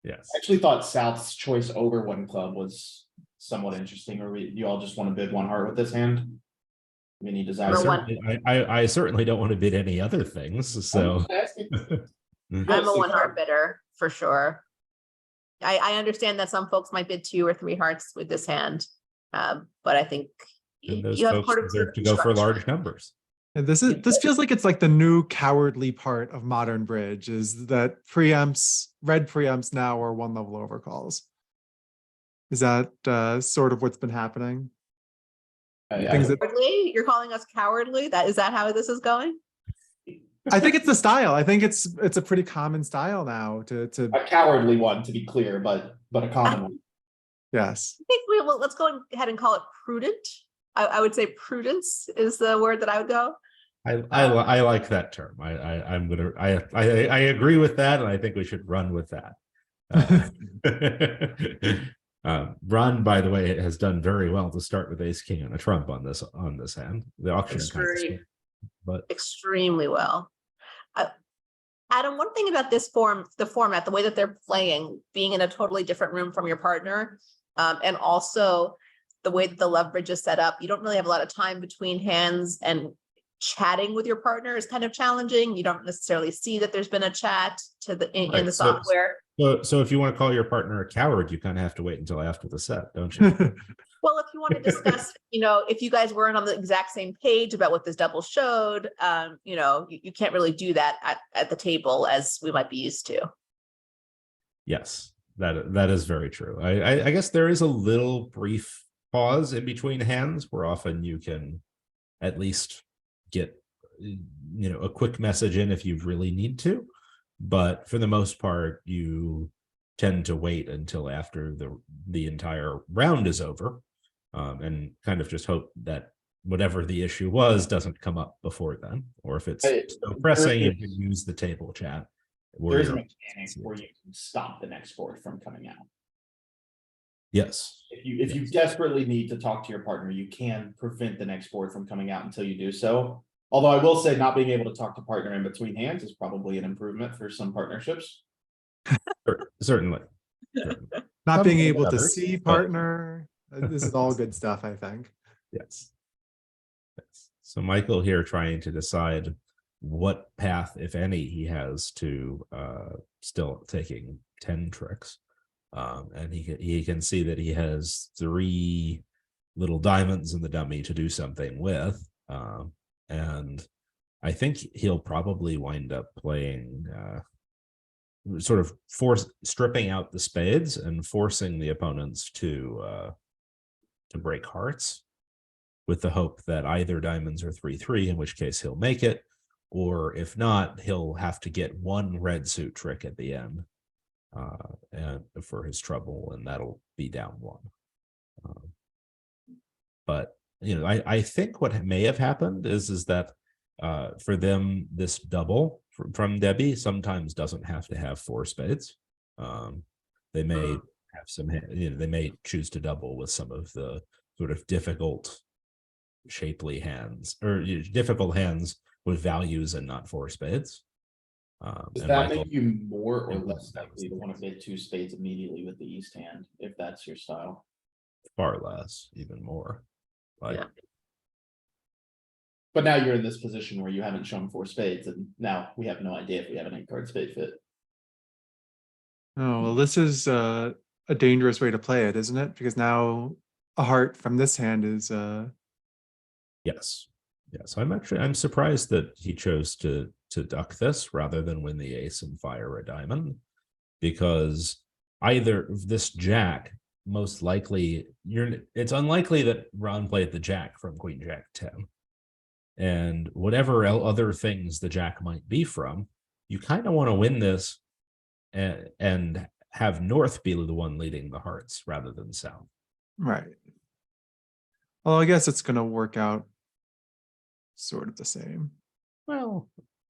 Yes. I actually thought South's choice over 1 club was somewhat interesting. Or you all just want to bid 1 heart with this hand? I mean, he desires. I certainly don't want to bid any other things. So I'm a 1 heart bidder for sure. I understand that some folks might bid 2 or 3 hearts with this hand, but I think you have folks deserve to go for large numbers. And this feels like it's like the new cowardly part of modern bridge, is that red preempts now are 1 level overcalls. Is that sort of what's been happening? Cowardly? You're calling us cowardly? Is that how this is going? I think it's the style. I think it's a pretty common style now to a cowardly one, to be clear, but a common one. Yes. I think let's go ahead and call it prudent. I would say prudence is the word that I would go. I like that term. I agree with that, and I think we should run with that. Ron, by the way, has done very well to start with ace king and a trump on this hand. The auction but extremely well. Adam, one thing about this the format, the way that they're playing, being in a totally different room from your partner, and also the way that the leverage is set up, you don't really have a lot of time between hands, and chatting with your partner is kind of challenging. You don't necessarily see that there's been a chat in the software. So if you want to call your partner a coward, you kind of have to wait until after the set, don't you? Well, if you want to discuss, if you guys weren't on the exact same page about what this double showed, you can't really do that at the table as we might be used to. Yes, that is very true. I guess there is a little brief pause in between hands where often you can at least get a quick message in if you really need to, but for the most part you tend to wait until after the entire round is over, and kind of just hope that whatever the issue was doesn't come up before then, or if it's so pressing, you can use the table chat. There's a mechanic where you can stop the next board from coming out. Yes. If you desperately need to talk to your partner, you can prevent the next board from coming out until you do so. Although I will say not being able to talk to partner in between hands is probably an improvement for some partnerships. Certainly. Not being able to see partner. This is all good stuff, I think. Yes. So Michael here trying to decide what path, if any, he has to still taking 10 tricks. And he can see that he has 3 little diamonds in the dummy to do something with. And I think he'll probably wind up playing sort of stripping out the spades and forcing the opponents to break hearts, with the hope that either diamonds are 3-3, in which case he'll make it, or if not, he'll have to get one red suit trick at the end and for his trouble, and that'll be down one. But I think what may have happened is that for them, this double from Debbie sometimes doesn't have to have 4 spades. They may have some, they may choose to double with some of the sort of difficult, shapely hands, or difficult hands with values and not 4 spades. Does And that Michael, make you more or think less that was likely the to want to bid 2 spades immediately with the east hand, if that's your style? far less, even more. Like, Yeah. But now you're in this position where you haven't shown 4 spades, and now we have no idea if we have an 8-card spade fit. Oh, well, this is a dangerous way to play it, isn't it? Because now a heart from this hand is yes. I'm surprised that he chose to duck this rather than win the ace and fire a diamond, because either this jack, most likely it's unlikely that Ron played the jack from Queen Jack 10, and whatever other things the jack might be from, you kind of want to win this and have North be the one leading the hearts rather than South. right. Well, I guess it's gonna work out sort of the same. Well,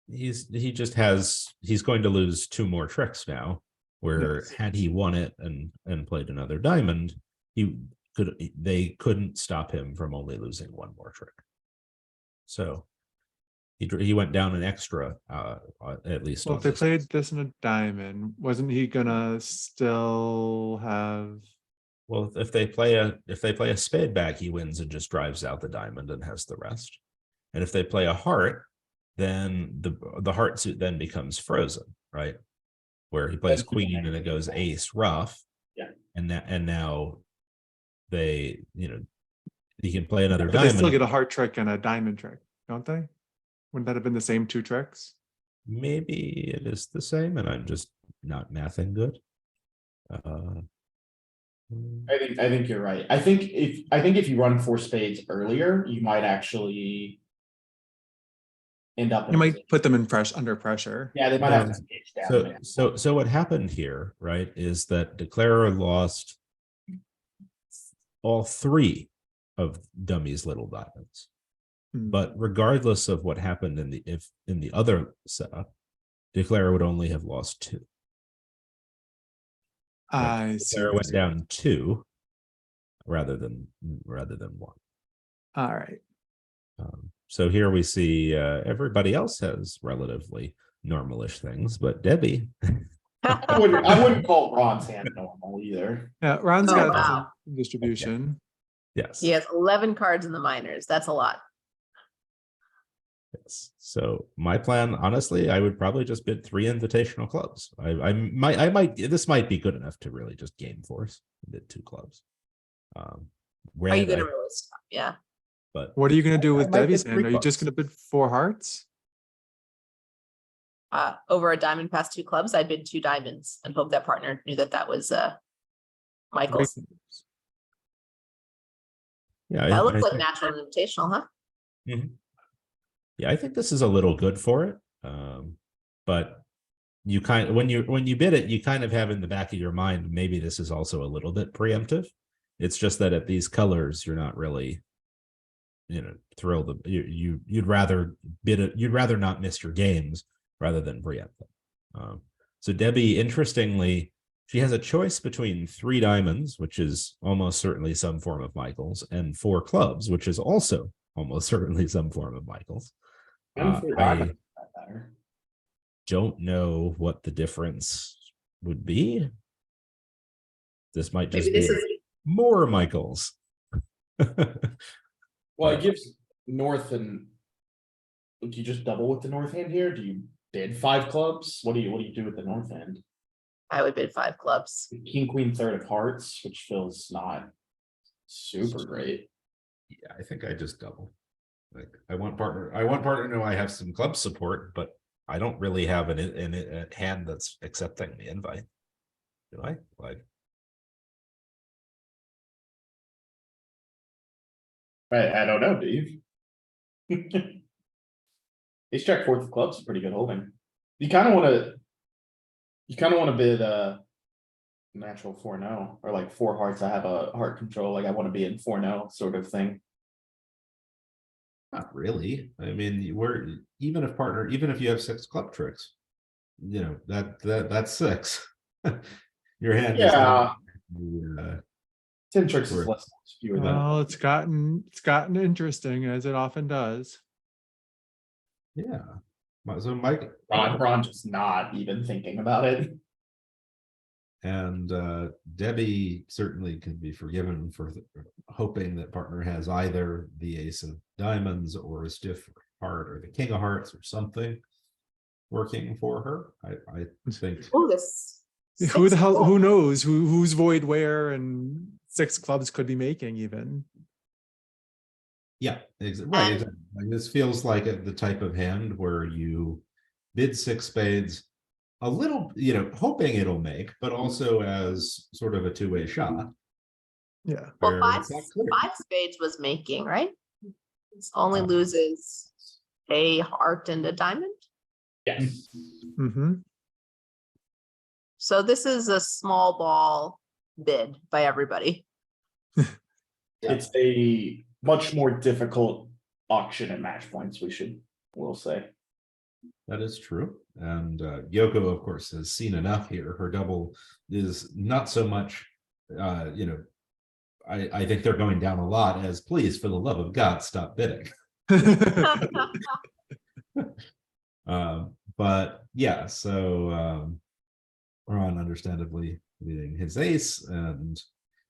he's going to lose 2 more tricks now, where Yes. had he won it and played another diamond, they couldn't stop him from only losing 1 more trick. So he went down an extra, at least. Well, On if they this. played this in a diamond, wasn't he gonna still have? Well, if they play a spade back, he wins and just drives out the diamond and has the rest. And if they play a heart, then the heart suit then becomes frozen, right? Where he plays queen and it goes ace rough. Yeah. And now they, he can play another But they diamond. still get a heart trick and a diamond trick, don't they? Wouldn't that have been the same 2 tricks? Maybe it is the same, and I'm just not mathing good. I think you're right. I think if you run 4 spades earlier, you might actually end up. You might put them in under pressure. Yeah, they might have to stage down. So what happened here, right, is that Declarer lost all 3 of Dummy's little diamonds. But regardless of what happened in the other setup, Declarer would only have lost 2. I see. Declarer went down 2 rather than 1. All right. So here we see everybody else has relatively normalish things, but Debbie. I wouldn't call Ron's hand normal either. Yeah, Ron's Oh, got wow. some distribution. Yes. He has 11 cards in the minors. That's a lot. Yes. So my plan, honestly, I would probably just bid 3 invitational clubs. I might this might be good enough to really just game force bid 2 clubs. Are you gonna I- really stop? Yeah. But What are you going to do with I might Debbie's bid hand? 3 Are you just clubs. going to bid 4 hearts? Over a diamond past 2 clubs, I bid 2 diamonds and hope that partner knew that was Michael's. yeah, That looks I like think- natural and invitational, huh? Yeah, I think this is a little good for it. But you when you bid it, you kind of have in the back of your mind, maybe this is also a little bit preemptive. It's just that at these colors, you're not really, thrilled. You'd rather bid it. You'd rather not miss your games rather than preempt them. So Debbie, interestingly, she has a choice between 3 diamonds, which is almost certainly some form of Michael's, and 4 clubs, which is also almost certainly some form of Michael's. And 4 I diamonds, for that matter. don't know what the difference would be. This might just Maybe this be is more Michael's. Well, it gives North and. Do you just double with the North hand here? Do you bid 5 clubs? What do you do with the North hand? I would bid 5 clubs. King, Queen, 3rd of hearts, which feels not super great. Yeah, I think I just double. Like I want partner to know I have some club support, but I don't really have a hand that's accepting the invite. Do I? Like, I don't know, do you? Ace jack fourth of clubs is pretty good holding. You kind of want to. You kind of want to bid natural 4-0 or like four hearts. I have a heart control. Like I want to be in 4-0 sort of thing. not really. I mean, even if you have 6 club tricks, you know, that's 6. Your hand is Yeah. not, 10 tricks is Correct. less fewer than. Well, it's gotten interesting as it often does. yeah. So Mike Ron just not even thinking about it. and Debbie certainly can be forgiven for hoping that partner has either the ace of diamonds or a stiff heart or the king of hearts or something working for her. I think Oh, this. Who the six hell? clubs. Who knows? Who's void where and 6 clubs could be making even. yeah, right. And- Exactly. Like, this feels like the type of hand where you bid 6 spades, a little, you know, hoping it'll make, but also as sort of a two-way shot. Yeah. Well, where five, it's not clear. 5 spades was making, right? It's only Uh, loses a heart and a diamond. Yes. Mm-hmm. So this is a small ball bid by everybody. It's a much more difficult auction at match points, we'll say. That is true. And Yoko, of course, has seen enough here. Her double is not so much, you know, I think they're going down a lot as please, for the love of God, stop bidding. But yeah, so Ron understandably leading his ace, and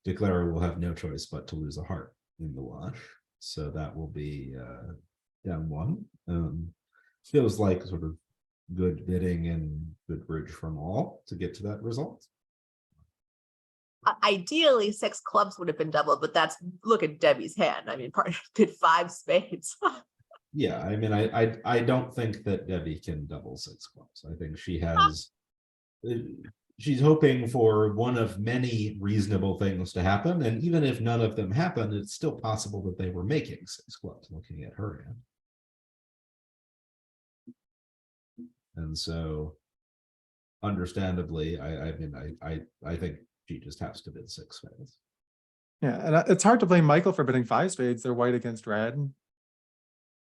Declarer will have no choice but to lose a heart in the wash. So that will be down 1. Feels like sort of good bidding and good bridge from all to get to that result. Ideally, 6 clubs would have been doubled, but look at Debbie's hand. I mean, partner did 5 spades. Yeah, I mean, I don't think that Debbie can double 6 clubs. I think she has, she's hoping for one of many reasonable things to happen, and even if none of them happen, it's still possible that they were making 6 clubs looking at her hand. And so, understandably, I mean, I think she just has to bid 6 spades. Yeah, and it's hard to blame Michael for bidding 5 spades. They're white against red.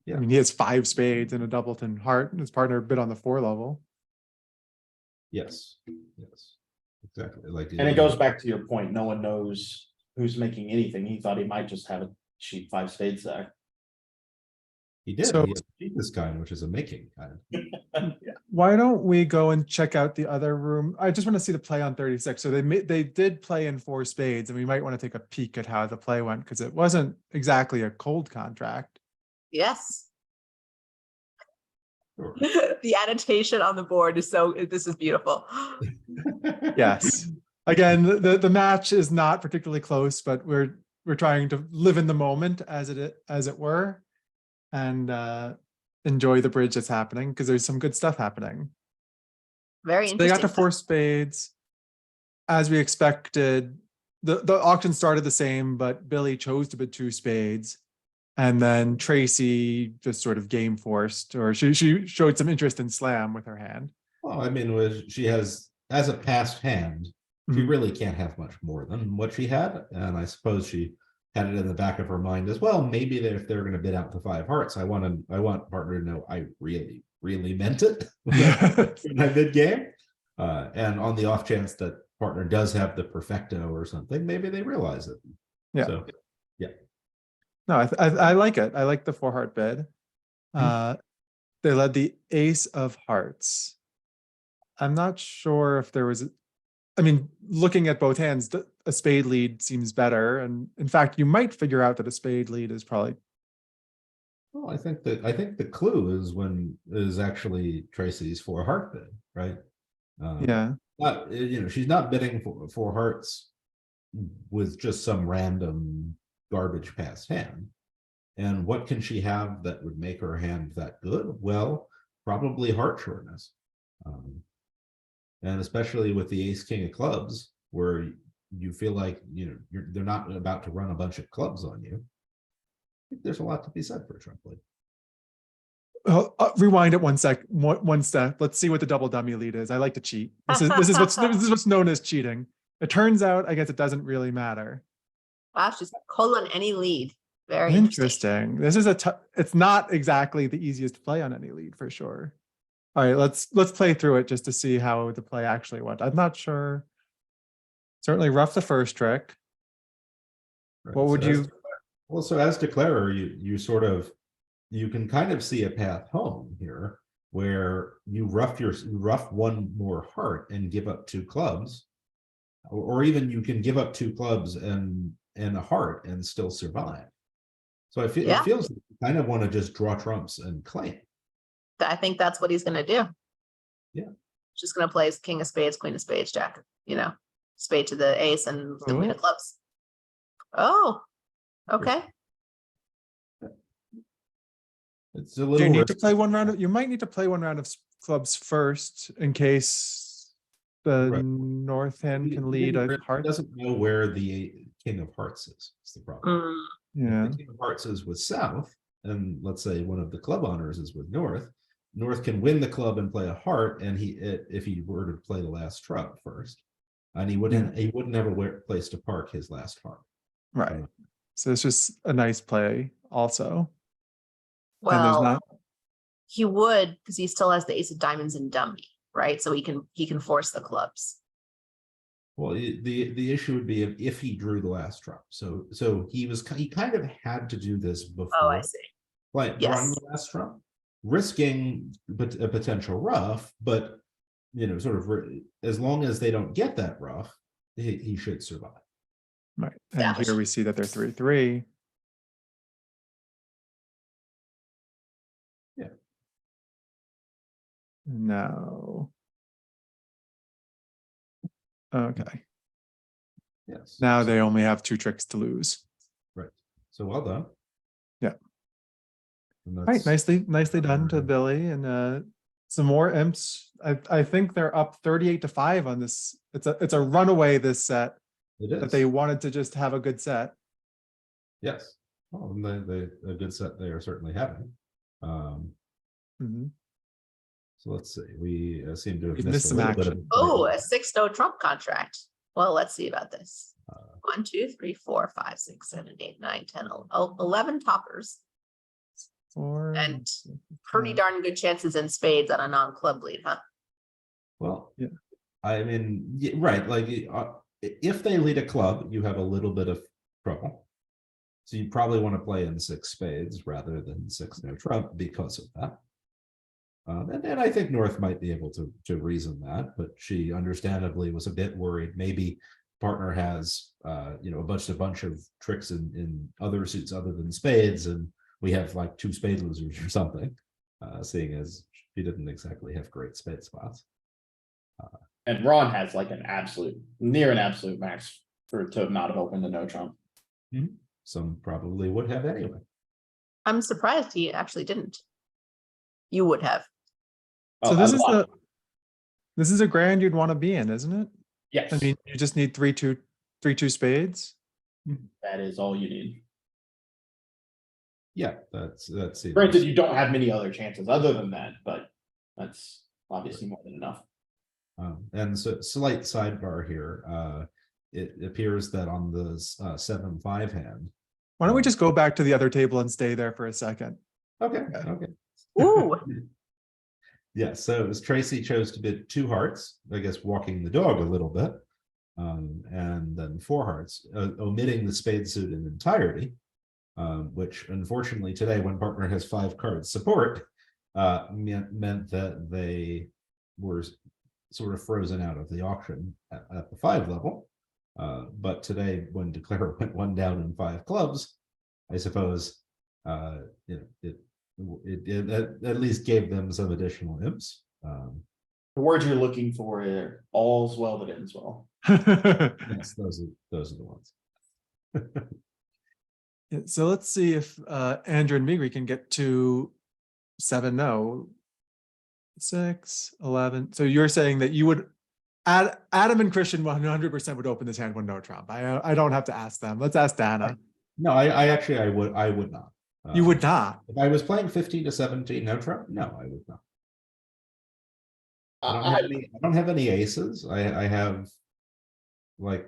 Yeah. I mean, he has 5 spades and a doubleton heart, and his partner bid on the 4 level. Yes, exactly. Like, And it goes back to your point, no one knows who's making anything. He thought he might just have a cheap 5 spades there. he did. So- He has the cheapest kind, which is a making kind. Why don't we go and check out the other room? I just want to see the play on 36. So they did play in 4 spades, and we might want to take a peek at how the play went because it wasn't exactly a cold contract. Yes. Sure. The annotation on the board is this is beautiful. Yes. Again, the match is not particularly close, but we're trying to live in the moment as it were, and enjoy the bridge that's happening because there's some good stuff happening. Very So they got interesting. to 4 spades as we expected. The auction started the same, but Billy chose to bid 2 spades. And then Tracy just sort of game forced, or she showed some interest in slam with her hand. Well, I mean, she has, as a passed hand, she Mhm. really can't have much more than what she had. And I suppose she had it in the back of her mind as well. Maybe if they're going to bid out the 5 hearts, I want partner to know I really, really meant it when I bid game. And on the off chance that partner does have the perfecto or something, maybe they realize it. Yeah. So, No, I like it. I like the 4 heart bid. They led the ace of hearts. I'm not sure if there was, I mean, looking at both hands, a spade lead seems better. And in fact, you might figure out that a spade lead is probably. well, I think the clue is actually Tracy's 4 heart bid, right? Yeah. Not, you know, she's not bidding for 4 hearts with just some random garbage passed hand. And what can she have that would make her hand that good? Well, probably heart shortness. And especially with the ace king of clubs, where you feel like, you know, they're not about to run a bunch of clubs on you. I think there's a lot to be said for a trump lead. Rewind it one step. Let's see what the double dummy lead is. I like to cheat. This is what's known as cheating. It turns out, I guess it doesn't really matter. Wow, she's called on any lead. Very interesting. This is it's not exactly the easiest play on any lead for sure. All right, let's play through it just to see how the play actually went. I'm not sure. Certainly rough the first trick. Right? What would you? Well, so as declarer, you can kind of see a path home here where you rough one more heart and give up 2 clubs, or even you can give up 2 clubs and a heart and still survive. So I feel it feels like you kind of want to just draw trumps and claim. I think that's what he's going to do. Yeah. Just going to play his king of spades, queen of spades, jack, spade to the ace and the queen of clubs. Oh, okay. It's a little. Do you need to play one round? You might need to play one round of clubs first in case the north hand can lead a heart. Doesn't know where the king of hearts is. That's the problem. Yeah. If the king of hearts is with south, and let's say one of the club honors is with north. North can win the club and play a heart, and if he were to play the last trump first, and he would never place to park his last heart. Right. So it's just a nice play also. Well, he would, because he still has the ace of diamonds and dummy, right? So he can force the clubs. Well, the issue would be if he drew the last trump. So he kind of had to do this before. Oh, I see. Like drawing the last trump, risking a potential rough, but sort of as long as they don't get that rough, he should survive. Right. And here we see that they're 3-3. Yeah. No. Okay. Yes. Now they only have 2 tricks to lose. Right. So well done. Yeah. All right. Nicely done to Billy, and some more imps. I think they're up 38-5 on this. It's a runaway this set. It is. That they wanted to just have a good set. Yes. Well, a good set they are certainly having. So let's see. We seem to have missed a little bit of. Oh, a 6-no trump contract. Well, let's see about this. 1, 2, 3, 4, 5, 6, 7, 8, 9, 10, 11 toppers. 4 and pretty darn good chances in spades on a non-club lead, huh? Well, yeah. I mean, right. Like if they lead a club, you have a little bit of trouble. So you probably want to play in 6 spades rather than 6-no trump because of that. And I think North might be able to reason that, but she understandably was a bit worried. Maybe partner has a bunch of tricks in other suits other than spades, and we have like 2 spade losers or something. Seeing as she didn't exactly have great spade spots. And Ron has like near an absolute max to not have opened a no trump. Some probably would have anyway. I'm surprised he actually didn't. You would have. So this is a grand you'd want to be in, isn't it? Yes. I mean, you just need 3-2 spades. That is all you need. Yeah, that's Granted, you don't have many other chances other than that, but that's obviously more than enough. And so slight sidebar here. It appears that on the 7-5 hand. Why don't we just go back to the other table and stay there for a second? Okay. Ooh. Yeah, so it was Tracy chose to bid 2 hearts, I guess walking the dog a little bit, and then 4 hearts, omitting the spade suit in entirety, which unfortunately today, when partner has 5 cards support, meant that they were sort of frozen out of the auction at the 5 level. But today, when declare went 1 down in 5 clubs, I suppose it at least gave them some additional imps. The words you're looking for are all's well that ends well. Yes, those are the ones. Yeah, so let's see if Andrew and Migri can get to 7-0. 6, 11. So you're saying that you would, Adam and Christian 100% would open this hand with no trump. I don't have to ask them. Let's ask Dana. No, I actually, I would not. You would not. If I was playing 15 to 17, no trump, no, I would not. I don't have any aces. I have like,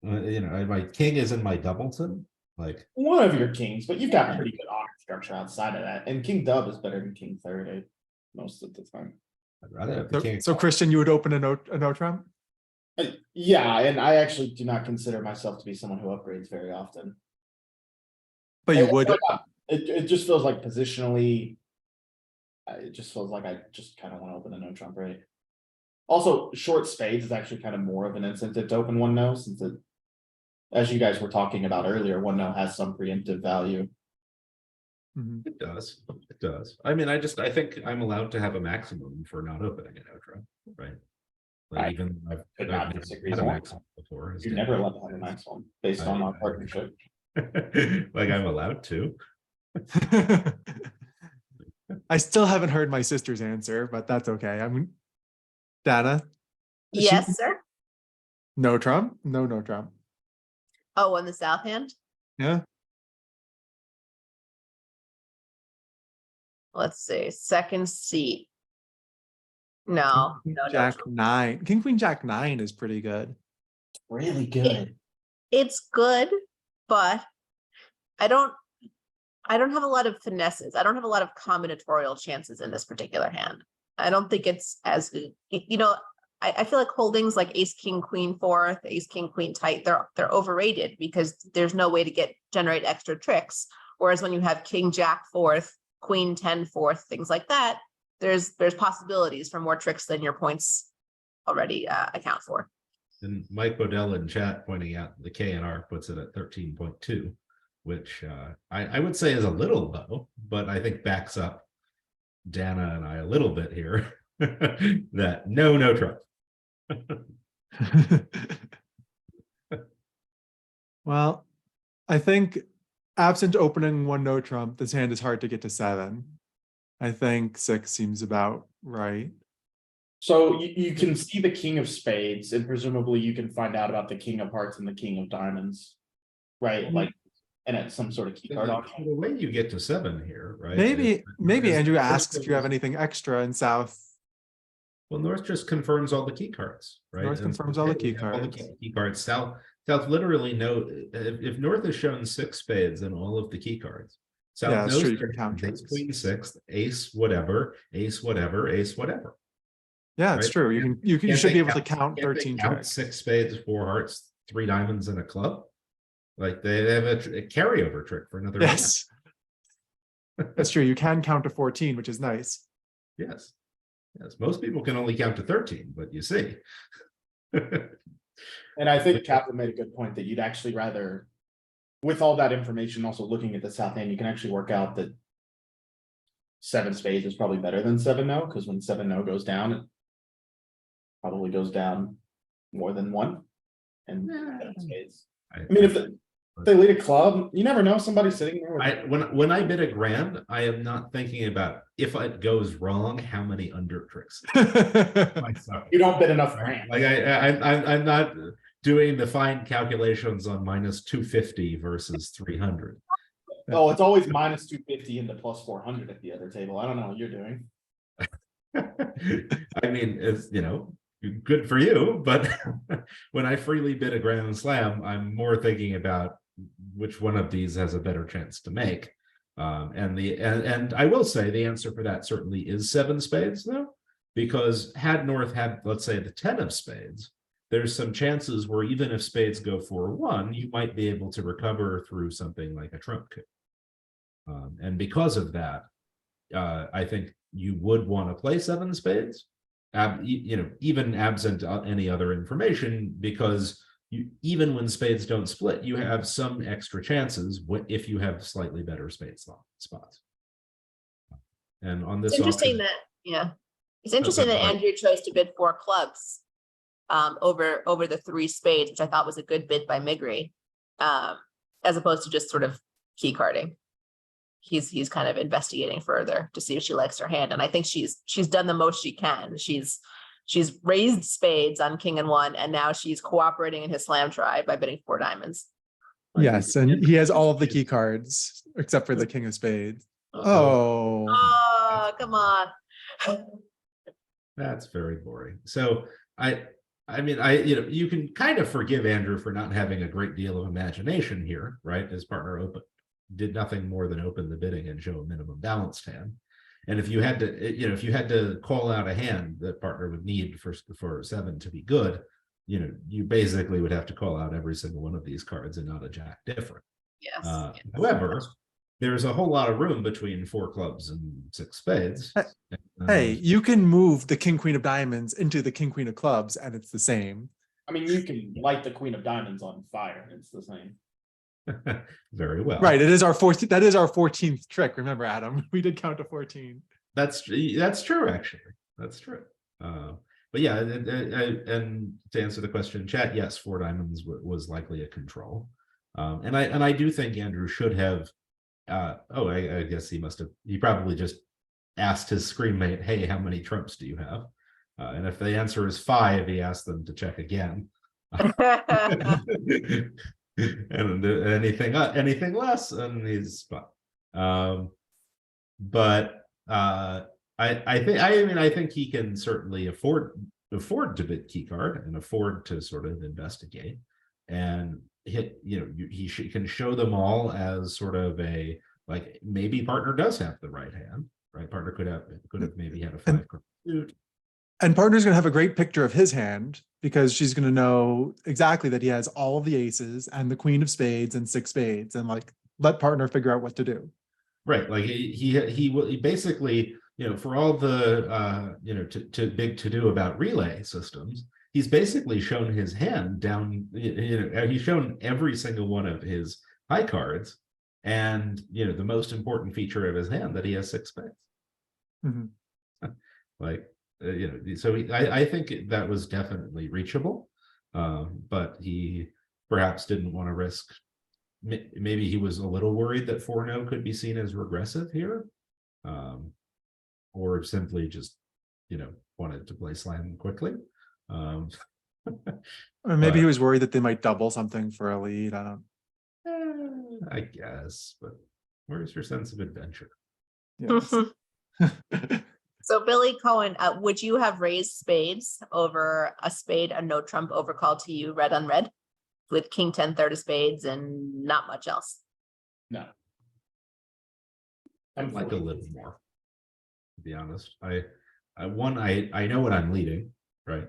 my king is in my doubleton. Like one of your kings, but you've got pretty good honor structure outside of that. And king dub is better than king 30 most of the time. I'd rather have the king. So Christian, you would open a no trump? Yeah, and I actually do not consider myself to be someone who upgrades very often. But you would. It just feels like positionally, it just feels like I just kind of want to open a no trump rate. Also, short spades is actually kind of more of an incentive to open one no, since it, as you guys were talking about earlier, one no has some preemptive value. Mhm. It does. It does. I mean, I think I'm allowed to have a maximum for not opening a no trump, right? Like I even I've could never not disagree had a more. maximum before. You're never allowed to have a maximum based on our partnership. Like I'm allowed to. I still haven't heard my sister's answer, but that's okay. Dana. Yes, sir. No trump? No trump. Oh, on the south hand? Yeah. Let's see, second seat. No, no, Jack no. 9. King Queen Jack 9 is pretty good. Really good. It's good, but I don't have a lot of finesses. I don't have a lot of combinatorial chances in this particular hand. I don't think it's as good. I feel like holdings like ace, king, queen fourth, ace, king, queen tight, they're overrated because there's no way to generate extra tricks. Whereas when you have king, jack fourth, queen 10 fourth, things like that, there's possibilities for more tricks than your points already account for. And Mike Bodell in chat pointing out the KNR puts it at 13.2, which I would say is a little low, but I think backs up Dana and I a little bit here that no trump. Well, I think absent opening one no trump, this hand is hard to get to 7. I think 6 seems about right. So you can see the king of spades, and presumably you can find out about the king of hearts and the king of diamonds, right? Like, and it's some sort of key card option. The way you get to 7 here, right? Maybe is- Andrew asks if you have anything extra in south. Well, North just confirms all the key cards, right? North And confirms all the key we have cards. Key cards. South literally know if North has shown 6 spades and all of the key cards. South Yeah, that's knows true, you can their count ace, tricks. queen sixth, ace whatever, ace whatever, ace whatever. Yeah, it's Right? true. You Can't should they be able to count- count can't they 13 count tricks. 6 spades, 4 hearts, 3 diamonds, and a club. Like they have a carryover trick for another. Yes. That's true. You can count to 14, which is nice. Yes. Yes. Most people can only count to 13, but you see. And I think Kaplan made a good point that you'd actually rather, with all that information, also looking at the south end, you can actually work out that 7 spades is probably better than 7 no, because when 7 no goes down, it probably goes down more than 1. And Yeah. 7 spades. I mean, if they lead a club, you never know, somebody's sitting there with when I bid a grand, I am not thinking about if it goes wrong, how many under tricks. you don't bid enough grand. Like I'm not doing the fine calculations on minus 250 versus 300. Oh, it's always minus 250 into plus 400 at the other table. I don't know what you're doing. I mean, it's good for you, but when I freely bid a grand slam, I'm more thinking about which one of these has a better chance to make. And I will say the answer for that certainly is 7 spades, though, because had North had, let's say, the 10 of spades, there's some chances where even if spades go 4-1, you might be able to recover through something like a trump coup. And because of that, I think you would want to play 7 spades, even absent any other information, because even when spades don't split, you have some extra chances if you have slightly better spade spots. And on this, It's interesting it's interesting that Andrew chose to bid 4 clubs over the 3 spades, which I thought was a good bid by Migri, as opposed to just sort of key carding. he's kind of investigating further to see if she likes her hand. And I think she's done the most she can. She's raised spades on king and 1, and now she's cooperating in his slam try by bidding 4 diamonds. Yes, and he has all of the key cards except for the king of spades. Oh, Oh, come on. That's very boring. So I mean, you can kind of forgive Andrew for not having a great deal of imagination here, right? His partner did nothing more than open the bidding and show a minimum balanced hand. And if you had to call out a hand that partner would need for 7 to be good, you basically would have to call out every single one of these cards and not a jack different. Yes. However, there's a whole lot of room between 4 clubs and 6 spades. hey, you can move the king queen of diamonds into the king queen of clubs, and it's the same. I mean, you can light the queen of diamonds on fire. It's the same. Very well. Right. It is our 14th. That is our 14th trick. Remember, Adam, we did count to 14. That's true, actually. That's true. But yeah, and to answer the question in chat, yes, 4 diamonds was likely a control. And I do think Andrew should have. I guess he probably just asked his screen mate, hey, how many trumps do you have? And if the answer is 5, he asked them to check again. And anything less, and he's fine. But I think he can certainly afford to bid key card and afford to sort of investigate and hit. He can show them all as sort of a, like, maybe partner does have the right hand, right? Partner could have maybe had a 5 card suit. And partner's going to have a great picture of his hand because she's going to know exactly that he has all of the aces and the queen of spades and 6 spades, and like let partner figure out what to do. Right, like he basically, for all the to do about relay systems, he's basically shown his hand down. He's shown every single one of his high cards, and the most important feature of his hand, that he has 6 spades. Mm-hmm. Like. So I think that was definitely reachable, but he perhaps didn't want to risk. Maybe he was a little worried that 4-0 could be seen as regressive here, or simply just wanted to play slam quickly. Or maybe he was worried that they might double something for a lead. I don't. I guess, but where's your sense of adventure? Yes. So Billy Cohen, would you have raised spades over a spade, a no trump overcall to you, red on red, with king 10 third of spades and not much else? No. I'd like a little more, to be honest. I know what I'm leading, right?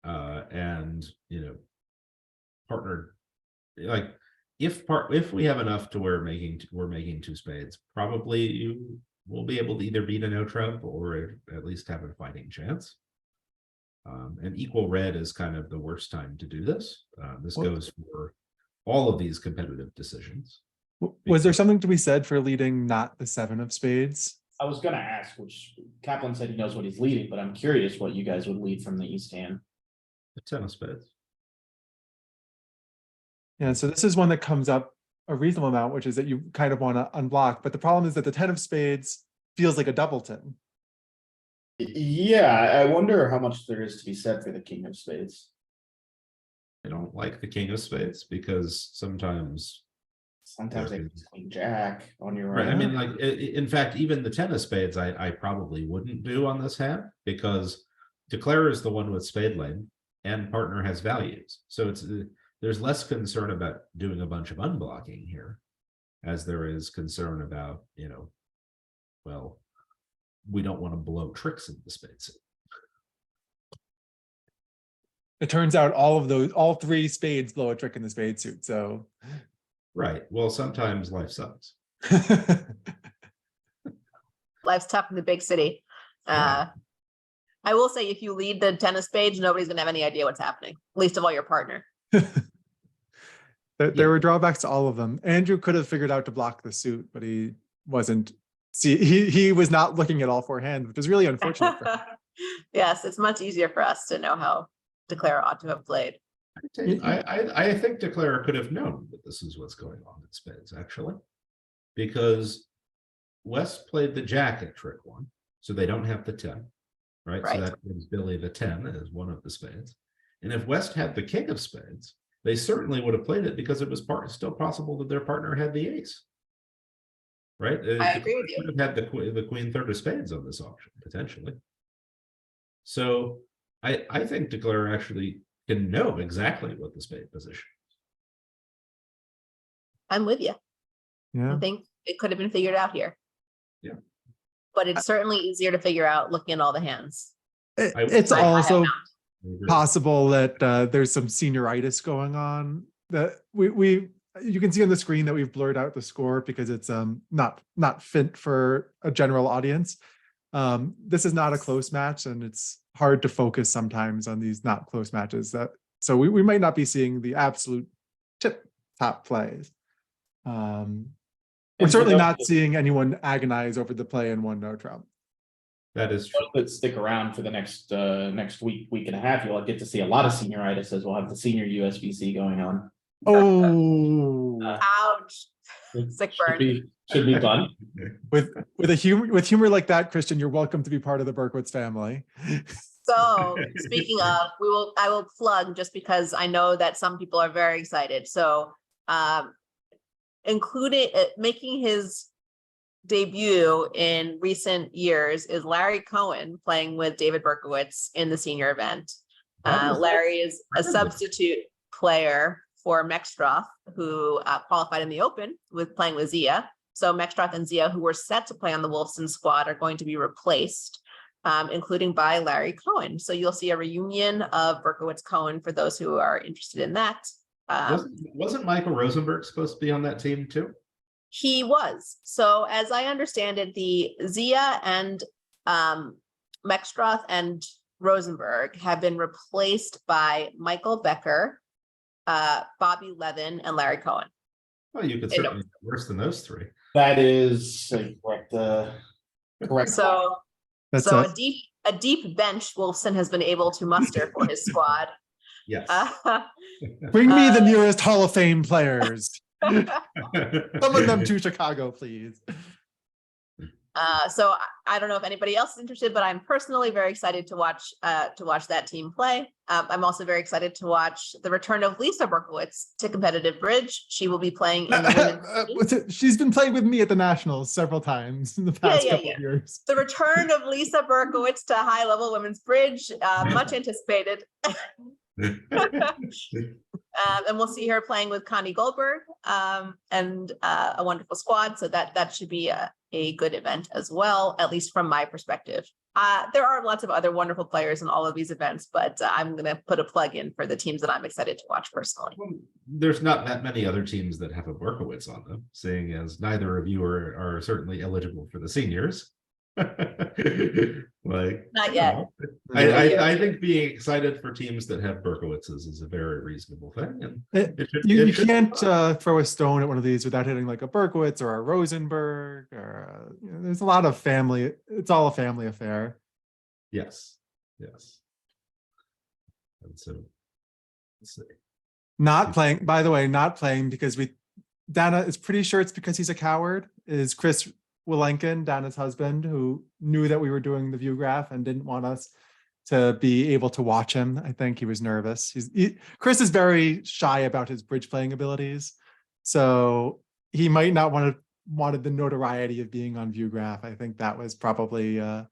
And partner, like if we have enough to where we're making 2 spades, probably you will be able to either beat a no trump or at least have a fighting chance. And equal red is kind of the worst time to do this. This goes for all of these competitive decisions. Was there something to be said for leading not the 7 of spades? I was going to ask, which Kaplan said he knows what he's leading, but I'm curious what you guys would lead from the East hand. The 10 of spades. Yeah, so this is one that comes up a reasonable amount, which is that you kind of want to unblock. But the problem is that the 10 of spades feels like a doubleton. Yeah, I wonder how much there is to be said for the king of spades. I don't like the king of spades because sometimes they use queen jack on your right. own. I mean, like, in fact, even the 10 of spades, I probably wouldn't do on this hand because declare is the one with spade lane and partner has values. So there's less concern about doing a bunch of unblocking here as there is concern about, well, we don't want to blow tricks in the spade suit. It turns out all 3 spades blow a trick in the spade suit. So, right. Well, sometimes life sucks. Life's tough in the big city. Yeah. I will say, if you lead the 10 of spades, nobody's gonna have any idea what's happening, least of all your partner. There were drawbacks to all of them. Andrew could have figured out to block the suit, but he wasn't. See, he was not looking at all 4 hands, which is really unfortunate for him. Yes, it's much easier for us to know how Declare ought to have played. I think Declare could have known that this is what's going on in spades, actually, because West played the jack at trick 1, so they don't have the 10, right? Right. So that gives Billy the 10 as one of the spades. And if West had the king of spades, they certainly would have played it because it was still possible that their partner had the ace. Right? I agree with you. Could have had the queen third of spades on this auction, potentially. So I think Declare actually can know exactly what the spade position. I'm with you. Yeah. I think it could have been figured out here. Yeah. But it's certainly easier to figure out looking at all the hands. It's I have also Agree. possible that there's some senioritis going on that you can see on the screen that we've blurred out the score because it's not fit for a general audience. This is not a close match, and it's hard to focus sometimes on these not close matches. So we might not be seeing the absolute tip top plays. We're And certainly for not those seeing anyone agonize over the play in one no trump. That is true. that stick around for the next week and a half, you'll get to see a lot of senioritis as we'll have the senior USBC going on. Oh, Ouch. Sick burn. Should be fun. with humor like that, Christian, you're welcome to be part of the Berkowitz family. So speaking of, I will plug just because I know that some people are very excited. So making his debut in recent years is Larry Cohen playing with David Berkowitz in the senior event. Larry is a substitute player for Mextroth, who qualified in the Open playing with Zia. So Mextroth and Zia, who were set to play on the Wolfson squad, are going to be replaced, including by Larry Cohen. So you'll see a reunion of Berkowitz Cohen for those who are interested in that. Wasn't Michael Rosenberg supposed to be on that team too? He was. So as I understand it, the Zia and Mextroth and Rosenberg have been replaced by Michael Becker, Bobby Levin, and Larry Cohen. Well, you could certainly do worse than those 3. That is correct. Correct. So That's a deep bench Wolfson has been able to muster for his squad. Yes. bring me the nearest Hall of Fame players. Summon them to Chicago, please. So I don't know if anybody else is interested, but I'm personally very excited to watch that team play. I'm also very excited to watch the return of Lisa Berkowitz to competitive bridge. She will be playing in the women's. She's been playing with me at the Nationals several times in the past couple of years. The return of Lisa Berkowitz to high level women's bridge, much anticipated. And we'll see her playing with Connie Goldberg and a wonderful squad. So that should be a good event as well, at least from my perspective. There are lots of other wonderful players in all of these events, but I'm going to put a plug in for the teams that I'm excited to watch personally. Well, there's not that many other teams that have a Berkowitz on them, seeing as neither of you are certainly eligible for the seniors. Like, Not yet. I think being excited for teams that have Berkowitzes is a very reasonable thing. And You can't throw a stone at one of these without hitting like a Berkowitz or a Rosenberg or there's a lot of family. It's all a family affair. Yes. And so let's see. Not playing, by the way, not playing because Dana is pretty sure it's because he's a coward, is Chris Wilenkin, Dana's husband, who knew that we were doing the VUGRAPH and didn't want us to be able to watch him. I think he was nervous. Chris is very shy about his bridge playing abilities, so he might not wanted the notoriety of being on VUGRAPH. I think that was probably a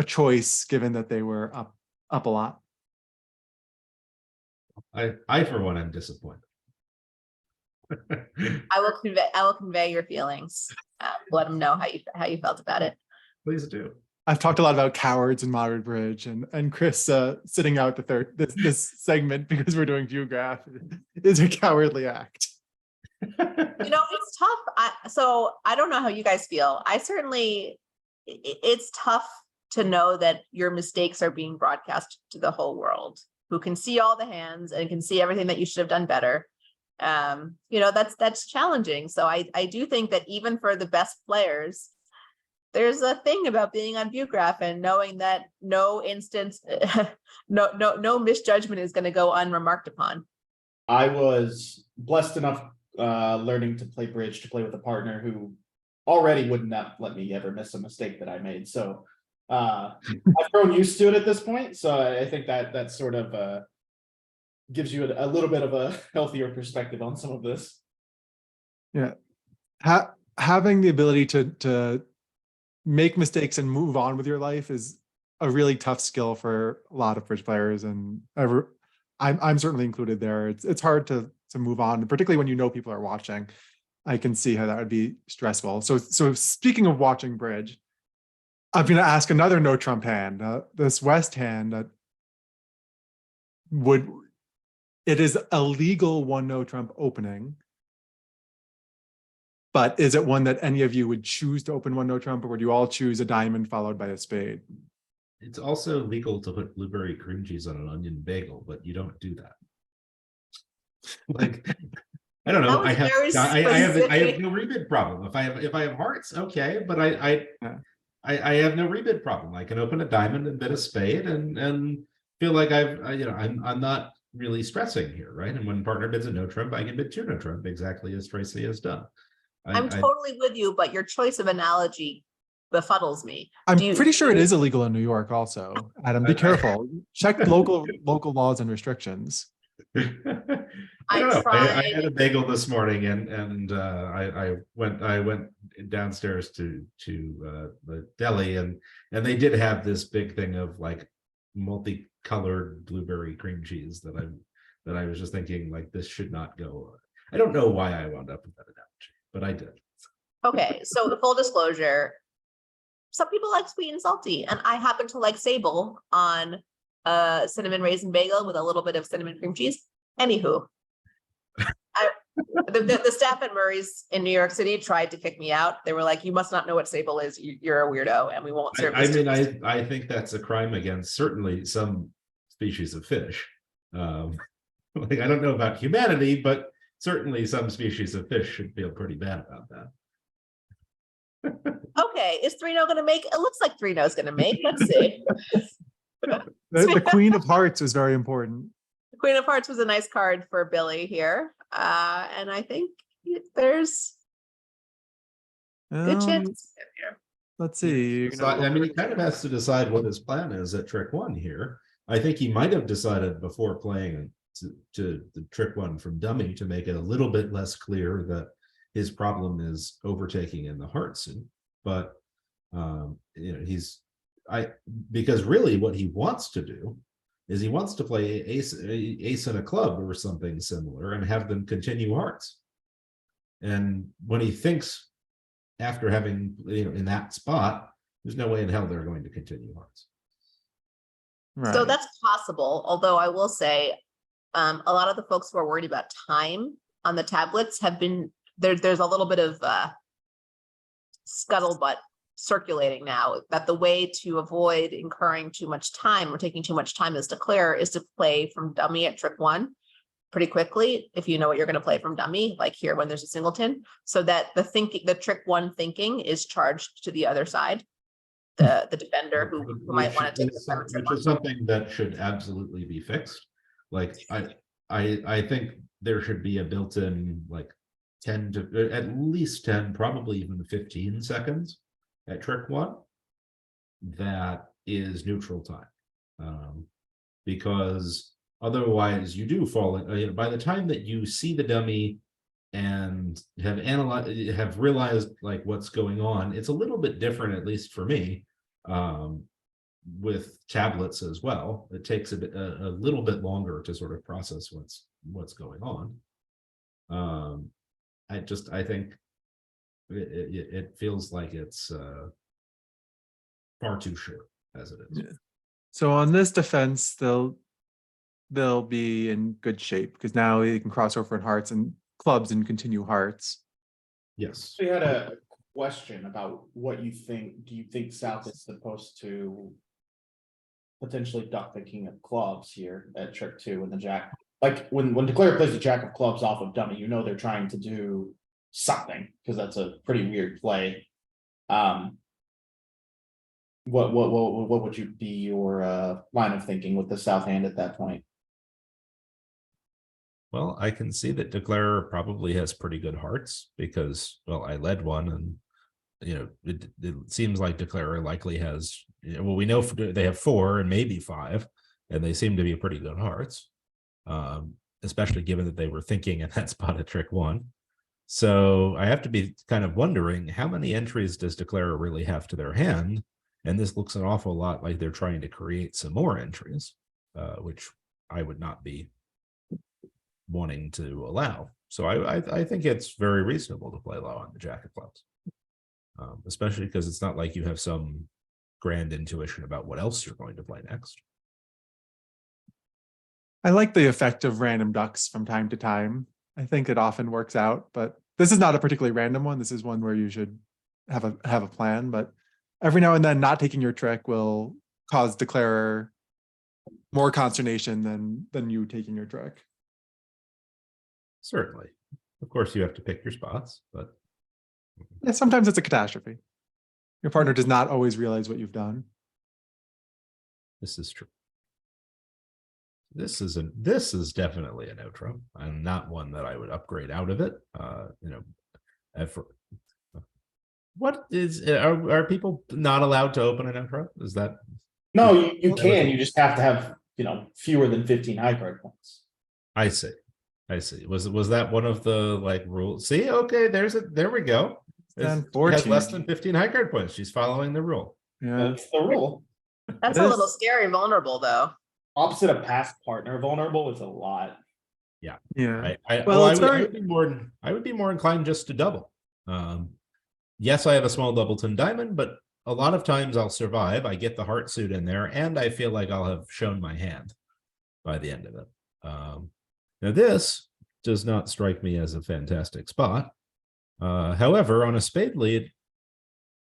choice given that they were up a lot. I for one am disappointed. I will convey your feelings. Let them know how you felt about it. Please do. I've talked a lot about cowards in modern bridge, and Chris sitting out this segment because we're doing VUGRAPH is a cowardly act. It's tough. So I don't know how you guys feel. It's tough to know that your mistakes are being broadcast to the whole world, who can see all the hands and can see everything that you should have done better. That's challenging. So I do think that even for the best players, there's a thing about being on VUGRAPH and knowing that no misjudgment is going to go unremarked upon. I was blessed enough learning to play bridge, to play with a partner who already would not let me ever miss a mistake that I made. So I've grown used to it at this point. So I think that sort of gives you a little bit of a healthier perspective on some of this. Yeah. Having the ability to make mistakes and move on with your life is a really tough skill for a lot of bridge players, and I'm certainly included there. It's hard to move on, particularly when you know people are watching. I can see how that would be stressful. So speaking of watching bridge, I'm going to ask another no trump hand. This West hand it is a legal one no trump opening. But is it one that any of you would choose to open one no trump, or would you all choose a diamond followed by a spade? It's also legal to put blueberry cream cheese on an onion bagel, but you don't do that. Like, I don't know. That was I very have specific. no rebid problem. If I have hearts, okay, but I have no rebid problem. I can open a diamond and bid a spade and feel like I'm not really stressing here, right? And when partner bids a no trump, I can bid two no trump, exactly as Tracy has done. I'm totally with you, but your choice of analogy befuddles me. I'm pretty sure it is illegal in New York also. Adam, be careful. Check local laws and restrictions. I don't know. I had a bagel this morning, and I went downstairs to the deli, and they did have this big thing of like multicolored blueberry cream cheese that I was just thinking, like, this should not go. I don't know why I wound up with that analogy, but I did. Okay, so the full disclosure, some people like sweet and salty, and I happen to like sable on a cinnamon raisin bagel with a little bit of cinnamon cream cheese. Anywho, the staff at Murray's in New York City tried to kick me out. They were like, "You must not know what sable is. You're a weirdo, and we won't serve." I think that's a crime against certainly some species of fish. Like, I don't know about humanity, but certainly some species of fish should feel pretty bad about that. Okay, is 3-0 going to make? It looks like 3-0 is going to make. Let's see. The Queen of Hearts was very important. The Queen of Hearts was a nice card for Billy here, and I think there's good chance here. Let's see. So, I mean, he kind of has to decide what his plan is at trick one here. I think he might have decided before playing to the trick one from dummy to make it a little bit less clear that his problem is overtaking in the heart suit. But because really what he wants to do is he wants to play ace and a club or something similar and have them continue hearts. And when he thinks after having, in that spot, there's no way in hell they're going to continue hearts. Right. So that's possible, although I will say a lot of the folks who are worried about time on the tablets have been there's a little bit of scuttlebutt circulating now that the way to avoid incurring too much time or taking too much time as declare is to play from dummy at trick one pretty quickly, if you know what you're going to play from dummy, like here when there's a singleton, so that the trick one thinking is charged to the other side, the defender who might want to take which is something that should absolutely be fixed. Like, I think there should be a built-in, like, 10 to at least 10, probably even 15 seconds at trick one that is neutral time, because otherwise you do fall in, by the time that you see the dummy and have realized like what's going on, it's a little bit different, at least for me, with tablets as well. It takes a little bit longer to sort of process what's going on. I think it feels like it's far too short as it is. Yeah. So on this defense, they'll be in good shape because now they can cross over in hearts and clubs and continue hearts. Yes. We had a question about what you think. Do you think South is supposed to potentially duck the king of clubs here at trick two and the jack? Like when declare plays the jack of clubs off of dummy, they're trying to do something because that's a pretty weird play. What would you be your line of thinking with the South hand at that point? Well, I can see that declarer probably has pretty good hearts because, well, I led one and it seems like Declarer likely has, well, we know they have 4 and maybe 5, and they seem to be pretty good hearts, especially given that they were thinking in that spot at trick 1. So I have to be kind of wondering, how many entries does Declarer really have to their hand? And this looks an awful lot like they're trying to create some more entries, which I would not be wanting to allow. So I think it's very reasonable to play low on the Jack of Clubs, especially because it's not like you have some grand intuition about what else you're going to play next. I like the effect of random ducks from time to time. I think it often works out, but this is not a particularly random one. This is one where you should have a plan, but every now and then not taking your trick will cause Declarer more consternation than you taking your trick. Certainly. Of course, you have to pick your spots, but Yeah, sometimes it's a catastrophe. Your partner does not always realize what you've done. this is true. This is definitely a no trump, and not one that I would upgrade out of it. What is, are people not allowed to open a no trump? Is that? No, you can, you just have to have, fewer than 15 high card points. I see. Was that one of the like rules? See, okay, there we go. She has 14. less than 15 high card points. She's following the rule. Yeah. That's the rule. That's It a is. little scary, vulnerable though. Opposite of past partner vulnerable is a lot. Yeah. Well, it's I would be more inclined just to double. Yes, I have a small doubleton diamond, but a lot of times I'll survive. I get the heart suit in there, and I feel like I'll have shown my hand by the end of it. Now, this does not strike me as a fantastic spot. However, on a spade lead,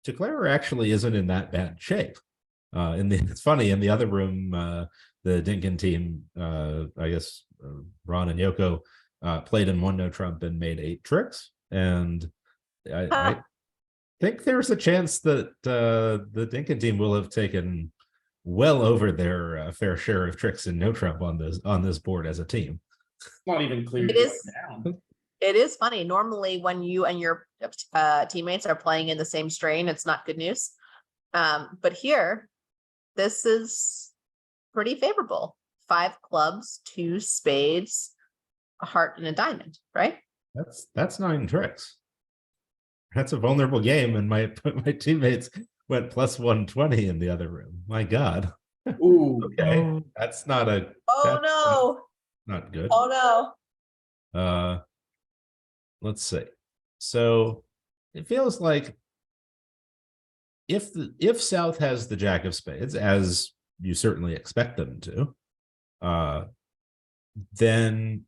Declarer actually isn't in that bad shape. It's funny, in the other room, the Dinkin team, I guess Ron and Yoko played in one no trump and made 8 tricks. And I think there's a chance that the Dinkin team will have taken well over their fair share of tricks in no trump on this board as a team. It's not even clear. It is. It is funny. Normally, when you and your teammates are playing in the same strain, it's not good news. But here, this is pretty favorable. 5 clubs, 2 spades, a heart, and a diamond, right? That's 9 tricks. That's a vulnerable game, and my teammates went plus 120 in the other room. My God. Ooh. Okay, that's not a. Oh no! Not good. Oh no! Let's see. So it feels like if South has the Jack of Spades, as you certainly expect them to, then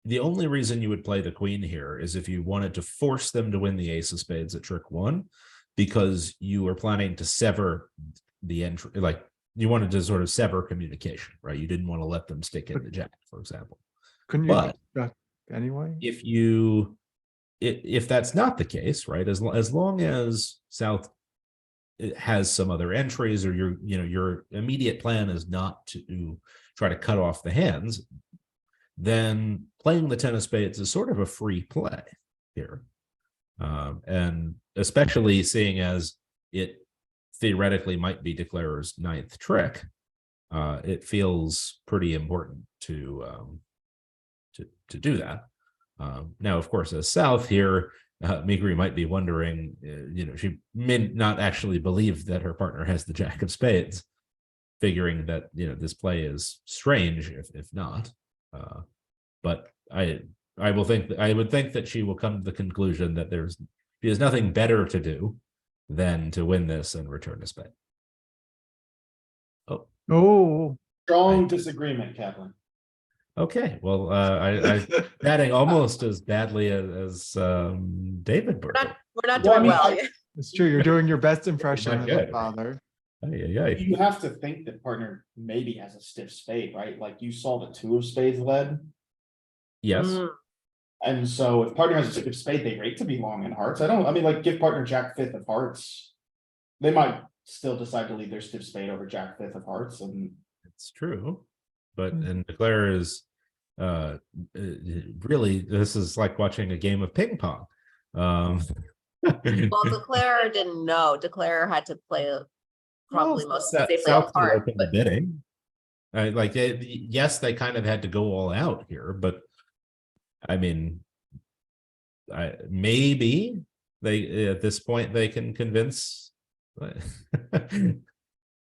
the only reason you would play the Queen here is if you wanted to force them to win the Ace of Spades at trick 1, because you were planning to sever the entry, like you wanted to sort of sever communication, right? You didn't want to let them stick in the Jack, for example. Couldn't you But duck anyway? if that's not the case, right? As long as South has some other entries, or your immediate plan is not to try to cut off the hands, then playing the 10 of spades is sort of a free play here. And especially seeing as it theoretically might be Declarer's 9th trick, it feels pretty important to do that. Now, of course, as South here, Migri might be wondering, she may not actually believe that her partner has the Jack of Spades, figuring that this play is strange if not. But I would think that she will come to the conclusion that she has nothing better to do than to win this and return a spade. Oh, Strong disagreement, Kaplan. Okay, well, I'm batting almost as badly as David Burke. We're not Well, I doing mean, well. it's true. You're doing your best impression Not of a good. father. You have to think that partner maybe has a stiff spade, right? Like you saw the 2 of spades led. Yes. Mm. And so if partner has a stiff spade, they rate to be long in hearts. Give partner Jack 5th of hearts. They might still decide to leave their stiff spade over Jack 5th of hearts. And It's true, but and Declare is really, this is like watching a game of ping pong. Well, Declare didn't know. Declare had to play probably Well, most South- safely South apart. opened the But bidding. Like yes, they kind of had to go all out here, but I mean, maybe they at this point they can convince.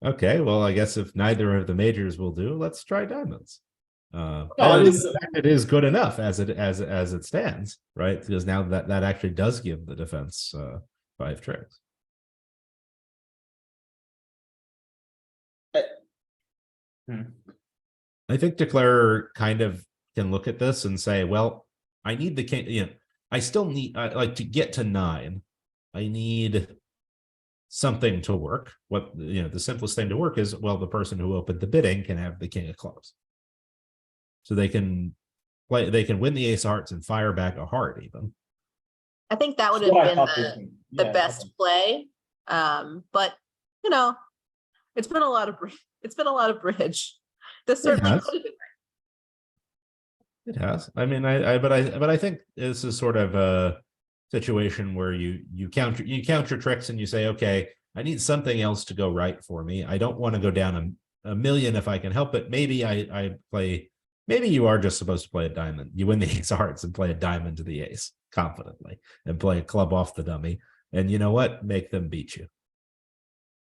Okay, well, I guess if neither of the majors will do, let's try diamonds. it is- It is good enough as it stands, right? Because now that actually does give the defense 5 tricks. Hmm. I think Declarer kind of can look at this and say, well, I need the king, you know, I still need like to get to 9. I need something to work. What, you know, the simplest thing to work is, well, the person who opened the bidding can have the king of clubs. So they can play, they can win the ace of hearts and fire back a heart even. I think that would That's what I have thought been this the one- the yeah, best okay. play. But you know, it's been a lot of bridge. This certainly has. could have been. It has. I mean, but I think this is sort of a situation where you count your tricks and you say, okay, I need something else to go right for me. I don't want to go down a million if I can help it. Maybe I play. Maybe you are just supposed to play a diamond. You win the ace of hearts and play a diamond to the ace confidently, and play a club off the dummy. And you know what? Make them beat you.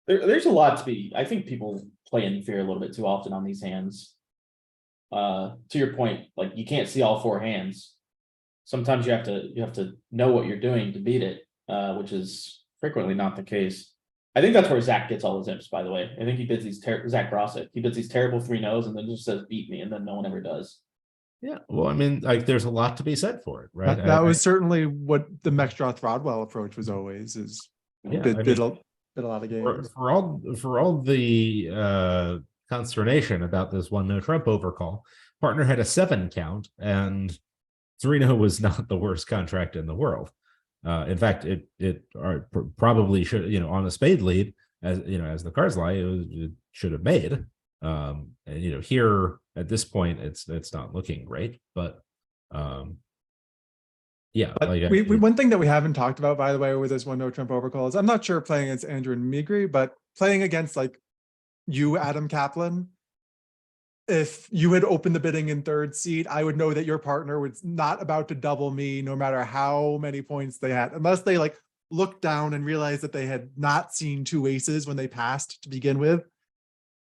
There's a lot to be. I think people play in fear a little bit too often on these hands. To your point, like you can't see all 4 hands. Sometimes you have to know what you're doing to beat it, which is frequently not the case. I think that's where Zach gets all his imps, by the way. I think he bids these Zach Brossick. He bids these terrible 3-0s and then just says beat me, and then no one ever does. Yeah. Well, I mean, like there's a lot to be said for it, right? That was certainly what the Mexstraw Throdwell approach was always, is Yeah, bid, I bid, mean, bid a lot of for, games. for all the consternation about this 1-0 Trump overcall, partner had a 7 count, and 3-0 was not the worst contract in the world. In fact, it probably should, you know, on a spade lead, as you know, as the cards lie, it should have made. And you know, here at this point, it's not looking great, but yeah. But Like one thing that we haven't talked about, by the way, with this 1-0 Trump overcall is I'm not sure playing against Andrew and Migri, but playing against like you, Adam Kaplan, if you had opened the bidding in 3rd seat, I would know that your partner was not about to double me, no matter how many points they had, unless they like looked down and realized that they had not seen 2 aces when they passed to begin with.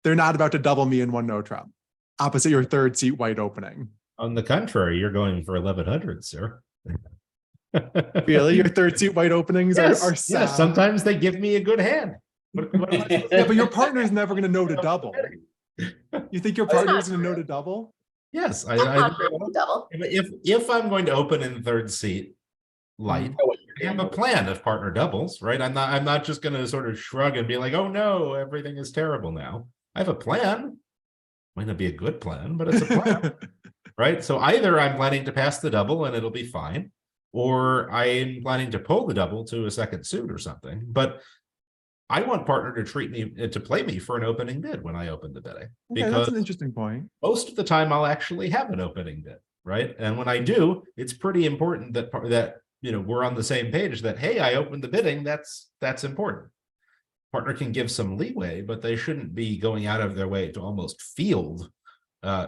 They're not about to double me in 1-0 Trump, opposite your 3rd seat white opening. on the contrary, you're going for 1100, sir. Really, your 3rd seat white openings Yes, are yes, sad. sometimes they give me a good hand. What am I supposed to Yeah, do? but your partner is never going to know to double. You think your That's partner not is going to know true. to double? Yes, I'm confident with double. if I'm going to open in 3rd seat light, I have a plan if partner doubles, right? I'm not just going to sort of shrug and be like, oh no, everything is terrible now. I have a plan. Might not be a good plan, but it's a plan. Right? So either I'm planning to pass the double and it'll be fine, or I'm planning to pull the double to a 2nd suit or something. But I want partner to treat me, to play me for an opening bid when I open the bidding. Okay, Because that's an interesting point. most of the time I'll actually have an opening bid, right? And when I do, it's pretty important that you know, we're on the same page that, hey, I opened the bidding. That's important. Partner can give some leeway, but they shouldn't be going out of their way to almost field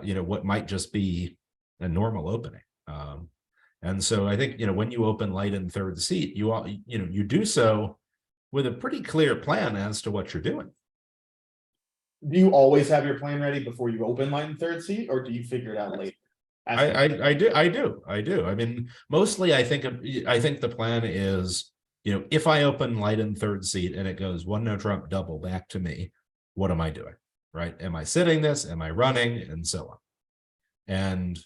you know, what might just be a normal opening. And so I think, you know, when you open light in 3rd seat, you do so with a pretty clear plan as to what you're doing. Do you always have your plan ready before you open line 3rd seat, or do you figure it out later? I do. I mean, mostly I think the plan is, you know, if I open light in 3rd seat and it goes 1-0 Trump double back to me, what am I doing? Right? Am I sitting this? Am I running? And so on. And,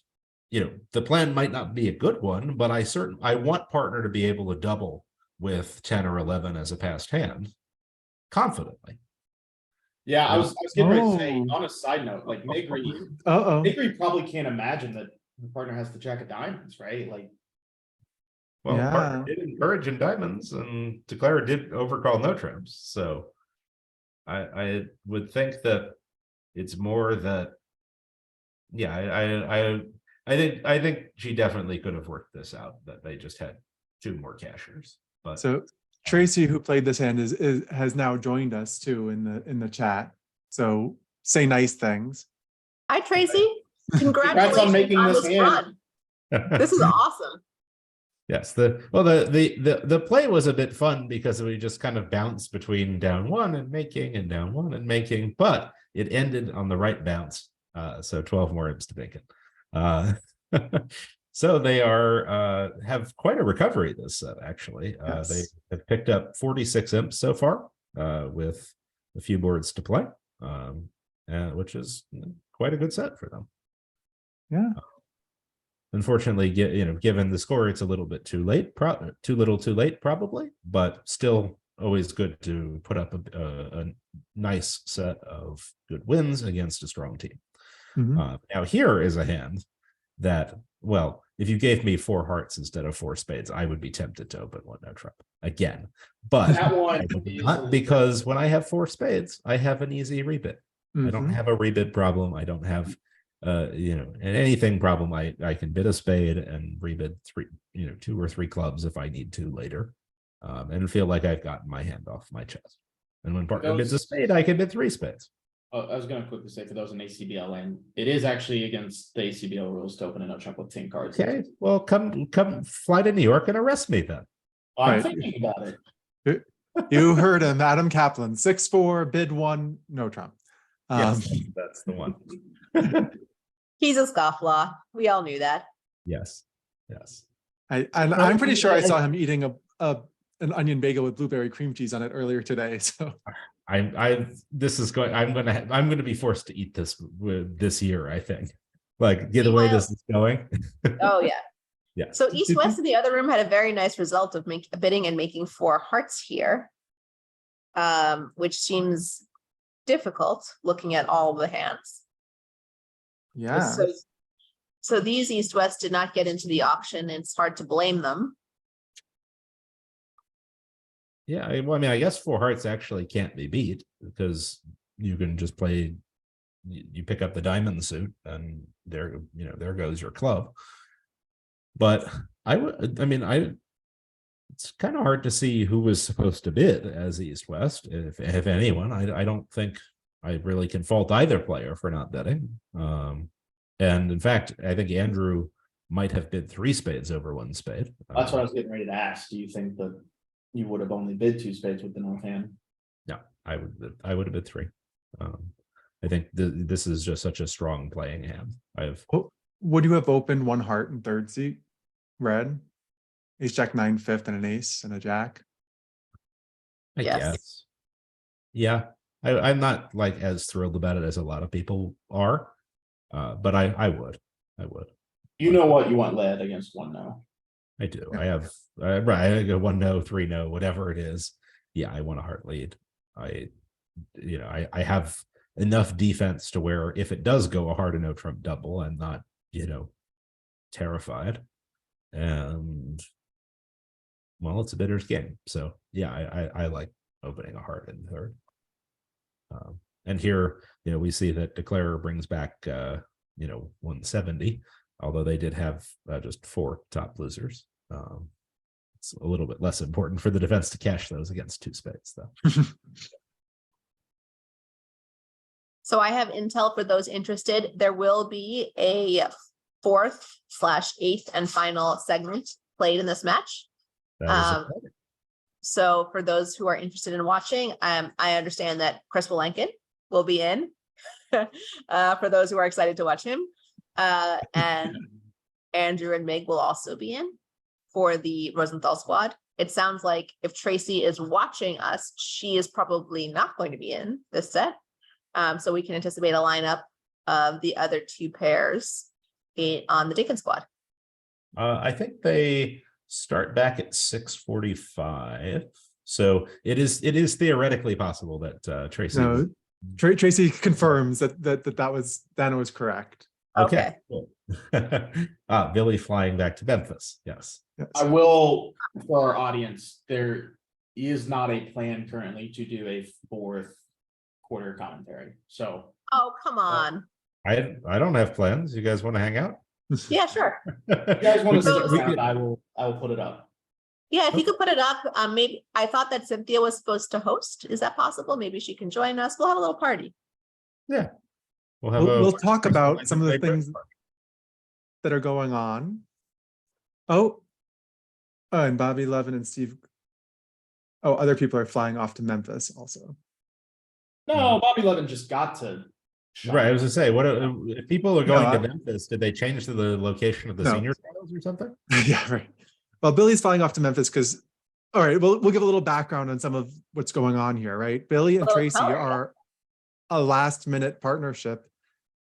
you know, the plan might not be a good one, but I want partner to be able to double with 10 or 11 as a passed hand confidently. Yeah, I was getting ready to say, Oh. on a side note, like Migri Uh-oh. probably can't imagine that the partner has the Jack of Diamonds, right? Like, Well, Yeah. partner did encourage in diamonds, and Declare did overcall no trims. So I would think that it's more that, yeah, I think she definitely could have worked this out, that they just had 2 more cashers. But So Tracy, who played this hand, has now joined us too in the chat. So say nice things. Hi, Tracy. Congrats on Congratulations making on this this hand. run. This is awesome. yes, the play was a bit fun because we just kind of bounced between down one and making and down one and making, but it ended on the right bounce. So 12 more imps to make it. So they have quite a recovery this set, actually. Yes. They have picked up 46 imps so far, with a few boards to play, which is quite a good set for them. Yeah. Unfortunately, given the score, it's a little bit too late, too little too late, probably, but still always good to put up a nice set of good wins against a strong team. Mhm. Now here is a hand that, well, if you gave me 4 hearts instead of 4 spades, I would be tempted to open one no trump again. But That one I would is not, because when I have 4 spades, I have an easy rebid. I don't Mhm. have a rebid problem. I don't have an anything problem. I can bid a spade and rebid 2 or 3 clubs if I need to later, and feel like I've gotten my hand off my chest. And when partner bids a spade, I can bid 3 spades. I was going to quickly say, for those in ACBL land, it is actually against the ACBL rules to open a no trump with 10 cards. Okay, well, come fly to New York and arrest me then. I'm Right. thinking about it. You heard him, Adam Kaplan, 6-4, bid 1, no trump. Yes, that's the one. He's a scofflaw. We all knew that. Yes. I'm pretty sure I saw him eating an onion bagel with blueberry cream cheese on it earlier today. So I'm gonna be forced to eat this year, I think. Like, get the way this is going. Oh yeah. Yeah. So East West in the other room had a very nice result of bidding and making 4 hearts here, which seems difficult looking at all of the hands. yeah, So these East West did not get into the auction, and it's hard to blame them. Yeah, well, I mean, I guess 4 hearts actually can't be beat because you can just play. You pick up the diamond suit, and there goes your club. But it's kind of hard to see who was supposed to bid as East West, if anyone. I don't think I really can fault either player for not bidding. And in fact, I think Andrew might have bid 3 spades over 1 spade. That's what I was getting ready to ask. Do you think that you would have only bid 2 spades with the north hand? No, I would have bid 3. I think this is just such a strong playing hand. would you have opened 1 heart in third seat, red, ace jack 9 fifth, and an ace and a jack? I Yes. guess. Yeah, I'm not like as thrilled about it as a lot of people are, but I would. You know what? You want lead against 1 no. I do. I have I go 1 no, 3 no, whatever it is. Yeah, I want a heart lead. I have enough defense to where if it does go a heart and no trump double, I'm not terrified. And well, it's a bidder's game. So yeah, I like opening a heart in third. And here, we see that Declarer brings back 170, although they did have just 4 top losers. It's a little bit less important for the defense to cash those against 2 spades, though. So I have intel for those interested. There will be a 4th/8th and final segment played in this match. That is So for those who are interested in watching, I understand that Chris Walenkin will be in. For those who are excited to watch him, and Andrew and Meg will also be in for the Rosenthal squad. It sounds like if Tracy is watching us, she is probably not going to be in this set. So we can anticipate a lineup of the other 2 pairs on the Dickens squad. I think they start back at 6:45. So it is theoretically possible that Tracy. No, Tracy confirms that Dana was correct. Okay. Cool. Billy flying back to Memphis. Yes. I will, for our audience, there is not a plan currently to do a 4th quarter commentary. So Oh, come on. I don't have plans. You guys want to hang out? Yeah, sure. if you guys want to So- stick around, I will put it up. Yeah, if you could put it up, maybe, I thought that Cynthia was supposed to host. Is that possible? Maybe she can join us. We'll have a little party. Yeah. We'll have We'll talk about some of the Great Britain things party. that are going on. Oh, and Bobby Levin and Steve. Oh, other people are flying off to Memphis also. No, Bobby Levin just got to. Right, I was gonna say, what if people are going No, to Memphis? Did they change to the location of the No. senior trials or something? Yeah, right. Well, Billy's flying off to Memphis because, all right, we'll give a little background on some of what's going on here, right? Billy and Little Tracy color, yeah. are a last minute partnership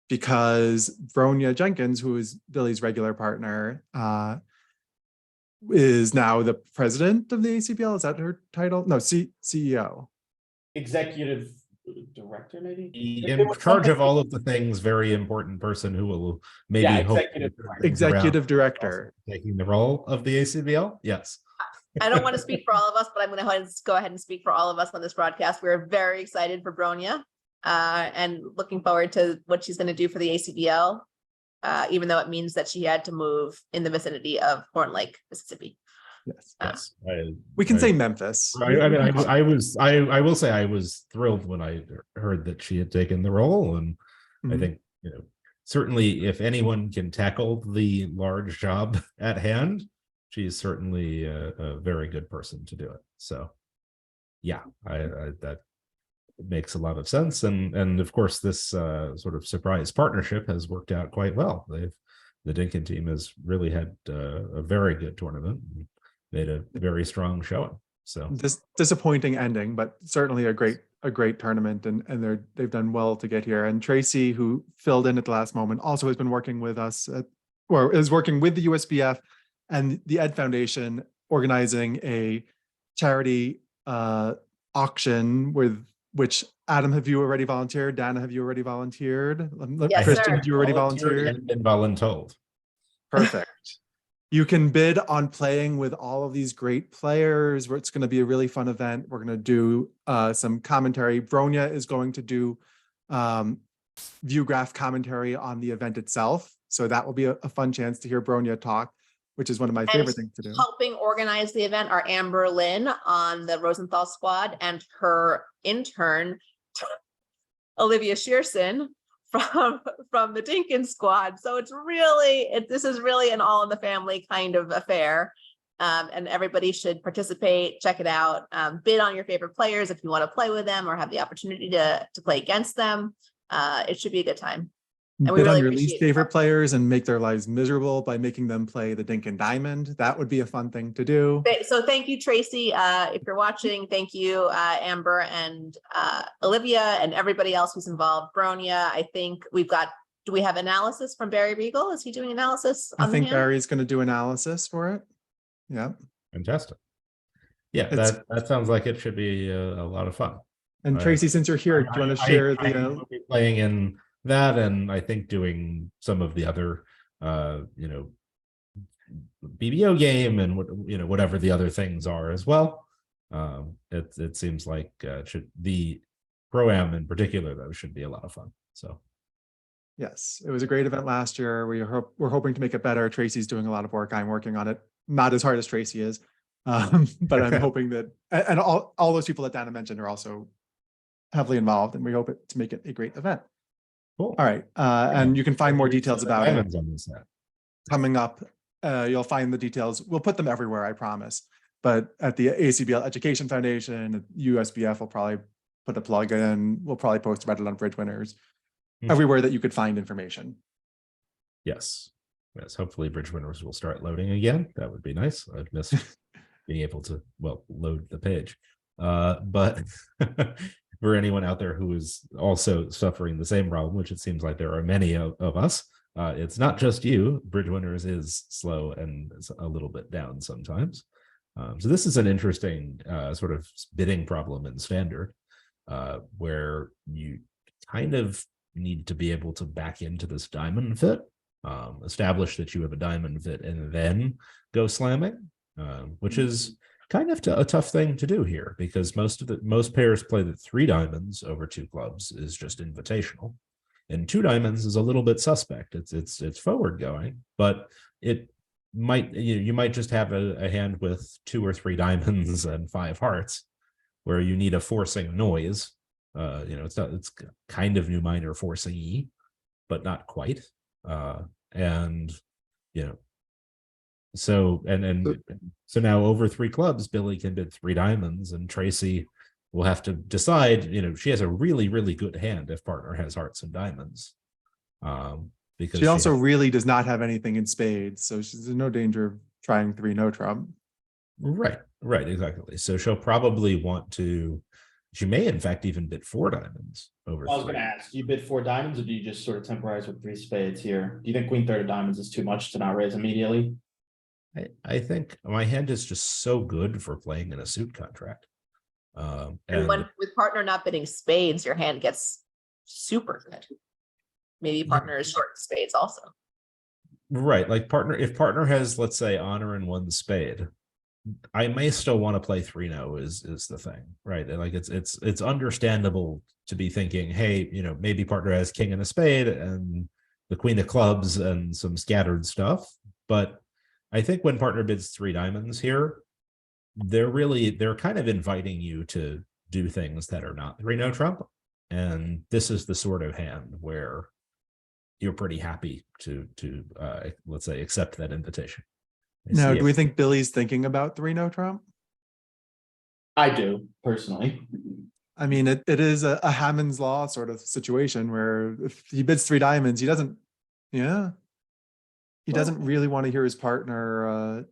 because Bronya Jenkins, who is Billy's regular partner, is now the president of the ACBL. Is that her title? No, CEO. Executive director, maybe? In charge of all of the things, very important person who will maybe Yeah, hope executive to director. bring around Executive director. taking the role of the ACBL. Yes. I don't want to speak for all of us, but I'm going to go ahead and speak for all of us on this broadcast. We're very excited for Bronya and looking forward to what she's going to do for the ACBL, even though it means that she had to move in the vicinity of Horn Lake, Mississippi. Yes. Yes. We can say Memphis. I mean, I will say I was thrilled when I heard that she had taken the role, and I Mhm. think, certainly if anyone can tackle the large job at hand, she's certainly a very good person to do it. So, yeah, that makes a lot of sense, and of course this sort of surprise partnership has worked out quite well. The Dinkin team has really had a very good tournament. Made a very strong showing. So Disappointing ending, but certainly a great tournament, and they've done well to get here. And Tracy, who filled in at the last moment, also has been working with us or is working with the USBF and the Ed Foundation, organizing a charity auction with which Adam, have you already volunteered? Dana, have you already volunteered? Yes, Christian, sir. have you already volunteered? and been voluntold. Perfect. You can bid on playing with all of these great players. It's going to be a really fun event. We're going to do some commentary. Bronya is going to do VUGRAPH commentary on the event itself. So that will be a fun chance to hear Bronya talk, which is one of my favorite things to do. Helping organize the event are Amber Lynn on the Rosenthal squad and her intern, Olivia Shearson, from the Dinkin squad. So it's really, this is really an all in the family kind of affair. And everybody should participate, check it out, bid on your favorite players if you want to play with them or have the opportunity to play against them. It should be a good time. And we Bid really on your least appreciate favorite players and make their lives miserable by making them play the Dinkin Diamond. That would be a fun thing to do. So thank you, Tracy. If you're watching, thank you, Amber and Olivia and everybody else who's involved. Bronya, I think do we have analysis from Barry Regal? Is he doing analysis I on think the hand? Barry's going to do analysis for it. Yeah. Fantastic. Yeah, It's- that sounds like it should be a lot of fun. And Tracy, since you're here, do you want to share I the? will be playing in that, and I think doing some of the other, BBO game and whatever the other things are as well. It seems like the Pro-Am in particular, though, should be a lot of fun. So Yes, it was a great event last year. We're hoping to make it better. Tracy's doing a lot of work. I'm working on it, not as hard as Tracy is, but I'm hoping that, and all those people that Dana mentioned are also heavily involved, and we hope to make it a great event. cool. All right, and you can find more details about it Diamonds on this set. coming up. You'll find the details. We'll put them everywhere, I promise. But at the ACBL Education Foundation, USBF will probably put a plug in. We'll probably post about it on Bridge Winners, everywhere that you could find information. Yes. Hopefully Bridge Winners will start loading again. That would be nice. I've missed being able to, load the page. But for anyone out there who is also suffering the same problem, which it seems like there are many of us, it's not just you. Bridge Winners is slow and a little bit down sometimes. So this is an interesting sort of bidding problem in Standard, where you kind of need to be able to back into this diamond fit, establish that you have a diamond fit, and then go slamming, which is kind of a tough thing to do here, because most pairs play that 3 diamonds over 2 clubs is just invitational, and 2 diamonds is a little bit suspect. It's forward going, but it you might just have a hand with 2 or 3 diamonds and 5 hearts, where you need a forcing noise. It's kind of new minor forcing E, but not quite. And so now over 3 clubs, Billy can bid 3 diamonds, and Tracy will have to decide. She has a really, really good hand if partner has hearts and diamonds. Because she also really does not have anything in spades, so she's in no danger of trying 3 no trump. Right, exactly. So she'll probably want to. She may, in fact, even bid 4 diamonds over. I was going to ask, do you bid 4 diamonds, or do you just sort of temporize with 3 spades here? Do you think queen 3rd of diamonds is too much to not raise immediately? I think my hand is just so good for playing in a suit contract. And when with partner not bidding spades, your hand gets super good. Maybe partner is short spades also. Right, like if partner has, let's say, honor and 1 spade, I may still want to play 3-no is the thing, right? And like it's understandable to be thinking, hey, maybe partner has king and a spade and the queen of clubs and some scattered stuff. But I think when partner bids 3 diamonds here, they're kind of inviting you to do things that are not 3-no trump. And this is the sort of hand where you're pretty happy to let's say, accept that invitation. Now, do we think Billy's thinking about 3-no trump? I do, personally. I mean, it is a Hammond's law sort of situation where if he bids 3 diamonds, he doesn't really want to hear his partner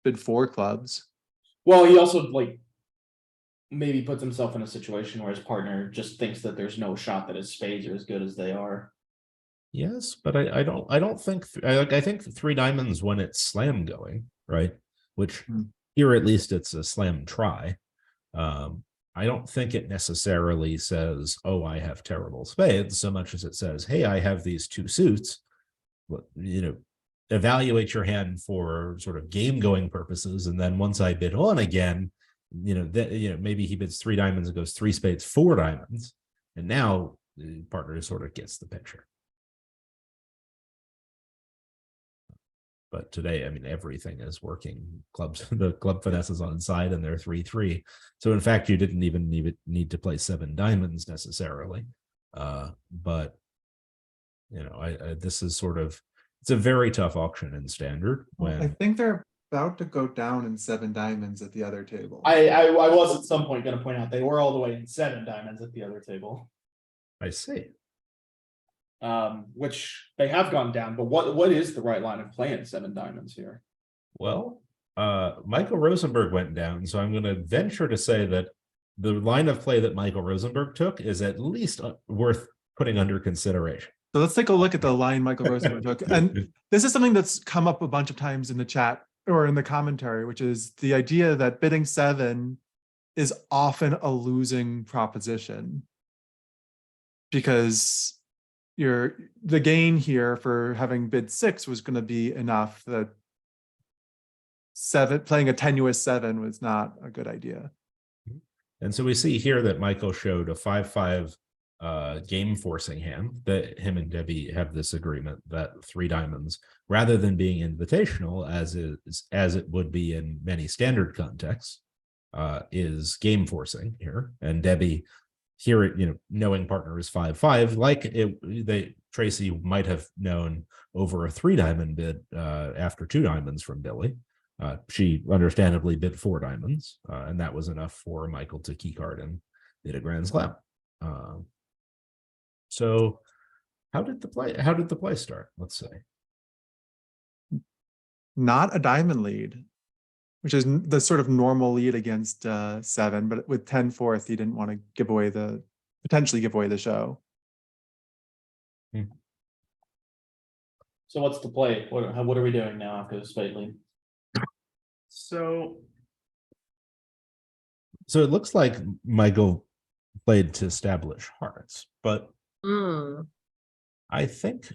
bid 4 clubs. Well, he also maybe puts himself in a situation where his partner just thinks that there's no shot that his spades are as good as they are. Yes, but I don't think I think 3 diamonds when it's slam going, right? Which here at least it's a slam try. I don't think it necessarily says, oh, I have terrible spades, so much as it says, hey, I have these 2 suits. Evaluate your hand for sort of game going purposes, and then once I bid on again, maybe he bids 3 diamonds and goes 3 spades, 4 diamonds, and now the partner sort of gets the picture. But today, I mean, everything is working. The club finesse is on side, and they're 3-3. So in fact, you didn't even need to play 7 diamonds necessarily. But this is sort of, it's a very tough auction in standard. When I think they're about to go down in 7 diamonds at the other table. I was at some point going to point out they were all the way in 7 diamonds at the other table. I see. Which they have gone down, but what is the right line of play in 7 diamonds here? Well, Michael Rosenberg went down, so I'm going to venture to say that the line of play that Michael Rosenberg took is at least worth putting under consideration. So let's take a look at the line Michael Rosenberg took. And this is something that's come up a bunch of times in the chat or in the commentary, which is the idea that bidding 7 is often a losing proposition. Because the gain here for having bid 6 was going to be enough that playing a tenuous 7 was not a good idea. And so we see here that Michael showed a 5-5 game forcing hand, that him and Debbie have this agreement that 3 diamonds, rather than being invitational as it would be in many standard contexts, is game forcing here. And Debbie here, knowing partner is 5-5, Tracy might have known over a 3 diamond bid after 2 diamonds from Billy. She understandably bid 4 diamonds, and that was enough for Michael to keycard and bid a grand slam. So how did the play start? Let's say not a diamond lead, which is the sort of normal lead against 7, but with 10-4, he didn't want to potentially give away the show. So what's the play? What are we doing now after the spade lead? So it looks like Michael played to establish hearts, but I think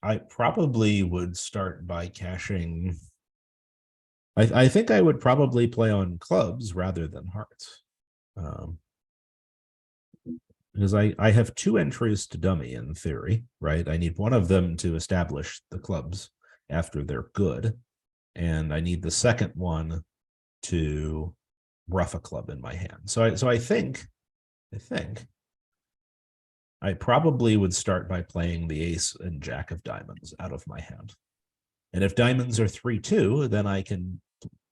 I probably would start by cashing. I think I would probably play on clubs rather than hearts. Because I have 2 entries to dummy in theory, right? I need one of them to establish the clubs after they're good. And I need the second one to rough a club in my hand. So I think I probably would start by playing the ace and jack of diamonds out of my hand. And if diamonds are 3-2, then I can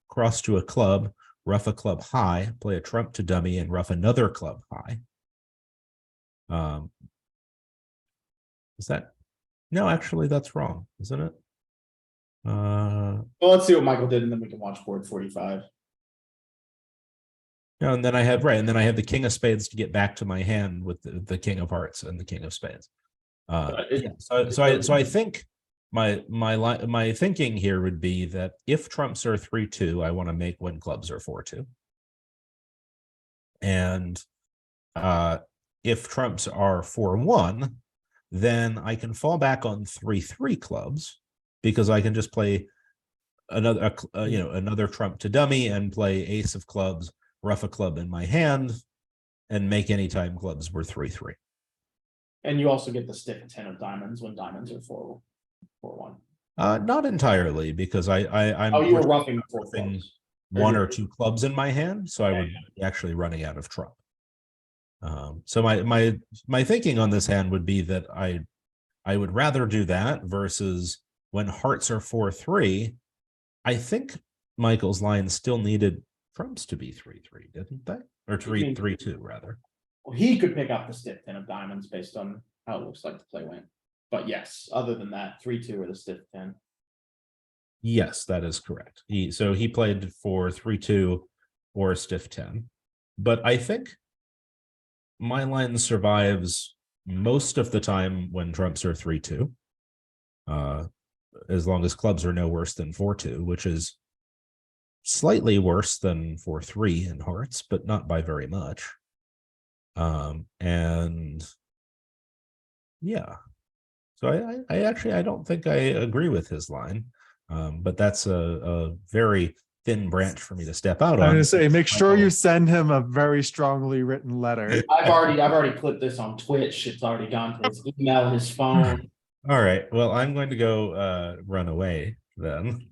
cross to a club, rough a club high, play a trump to dummy, and rough another club high. Is that? No, actually, that's wrong, isn't it? Well, let's see what Michael did, and then we can watch board 45. No, and then I have and then I have the king of spades to get back to my hand with the king of hearts and the king of spades. So I think my thinking here would be that if trumps are 3-2, I want to make when clubs are 4-2. And if trumps are 4-1, then I can fall back on 3-3 clubs, because I can just play another trump to dummy and play ace of clubs, rough a club in my hand, and make any time clubs were 3-3. And you also get the stiff 10 of diamonds when diamonds are 4-1. Not entirely, because I'm you were roughing the 4 clubs. One or two clubs in my hand, so I would be actually running out of trump. So my thinking on this hand would be that I would rather do that versus when hearts are 4-3. I think Michael's line still needed trumps to be 3-3, didn't they? Or 3-2 rather. Well, he could pick up the stiff 10 of diamonds based on how it looks like the play went. But yes, other than that, 3-2 or the stiff 10. Yes, that is correct. So he played for 3-2 or a stiff 10. But I think my line survives most of the time when trumps are 3-2. As long as clubs are no worse than 4-2, which is slightly worse than 4-3 in hearts, but not by very much. And yeah, so I don't think I agree with his line, but that's a very thin branch for me to step out on. I'm gonna say, make sure you send him a very strongly written letter. I've already put this on Twitch. It's already gone to his email, his phone. All right. Well, I'm going to go run away then.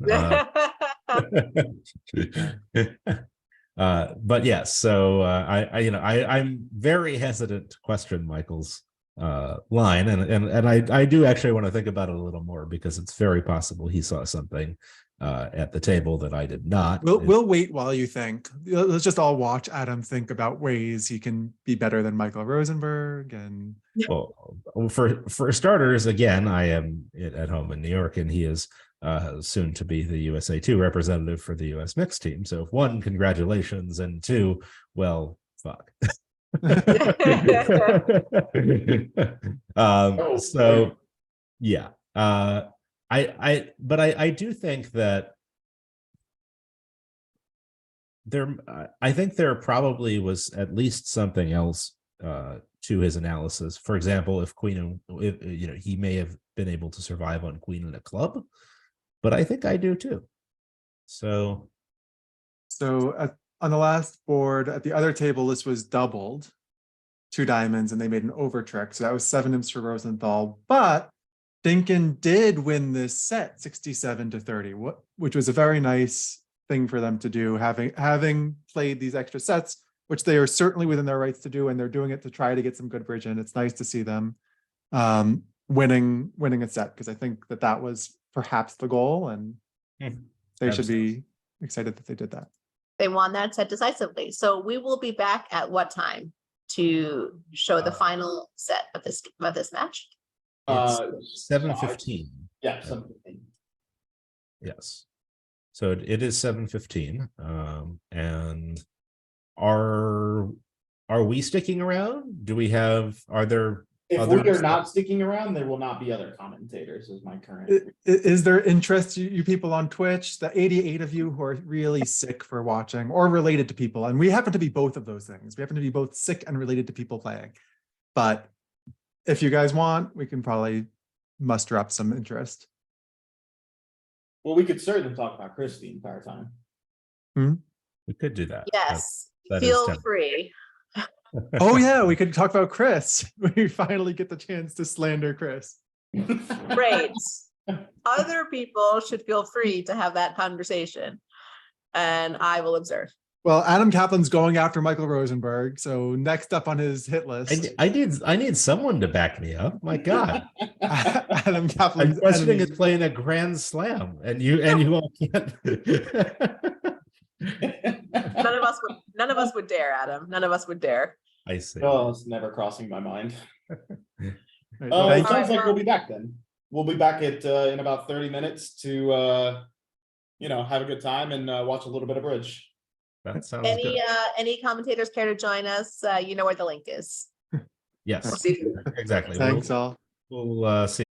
But yes, so I'm very hesitant to question Michael's line, and I do actually want to think about it a little more, because it's very possible he saw something at the table that I did not. We'll wait while you think. Let's just all watch Adam think about ways he can be better than Michael Rosenberg. And well, for starters, again, I am at home in New York, and he is soon to be the USA2 representative for the US mixed team. So if one, congratulations, and two, well, fuck. So yeah, I do think that I think there probably was at least something else to his analysis. For example, if he may have been able to survive on queen and a club, but I think I do too. So on the last board at the other table, this was doubled 2 diamonds, and they made an over trick. So that was 7 imps for Rosenthal, but Dinkin did win this set 67-30, which was a very nice thing for them to do, having played these extra sets, which they are certainly within their rights to do, and they're doing it to try to get some good bridge in. It's nice to see them winning a set, because I think that was perhaps the goal, and they should be excited that they did that. They won that set decisively. So we will be back at what time to show the final set of this match? 7:15. Yeah, 7:15. Yes. So it is 7:15. And are we sticking around? Are there If we are not sticking around, there will not be other commentators, is my current. Is there interest, you people on Twitch, the 88 of you who are really sick for watching or related to people? And we happen to be both of those things. We happen to be both sick and related to people playing. But if you guys want, we can probably muster up some interest. Well, we could certainly talk about Chris the entire time. We could do that. Yes, that feel free. Oh yeah, we could talk about Chris. We finally get the chance to slander Chris. Great. other people should feel free to have that conversation. And I will observe. Well, Adam Kaplan's going after Michael Rosenberg, so next up on his hit list, I need someone to back me up. My God, Adam I'm Kaplan's questioning enemy. is playing a grand slam, and you all can't. None of us would dare, Adam. None of us would dare. I see. Oh, it's never crossing my mind. Right, Oh, thank it sounds you. like we'll be back then. We'll be back at in about 30 minutes to have a good time and watch a little bit of bridge. That sounds good. Any commentators care to join us? You know where the link is. Yes, We'll see. exactly. Thanks all. We'll see.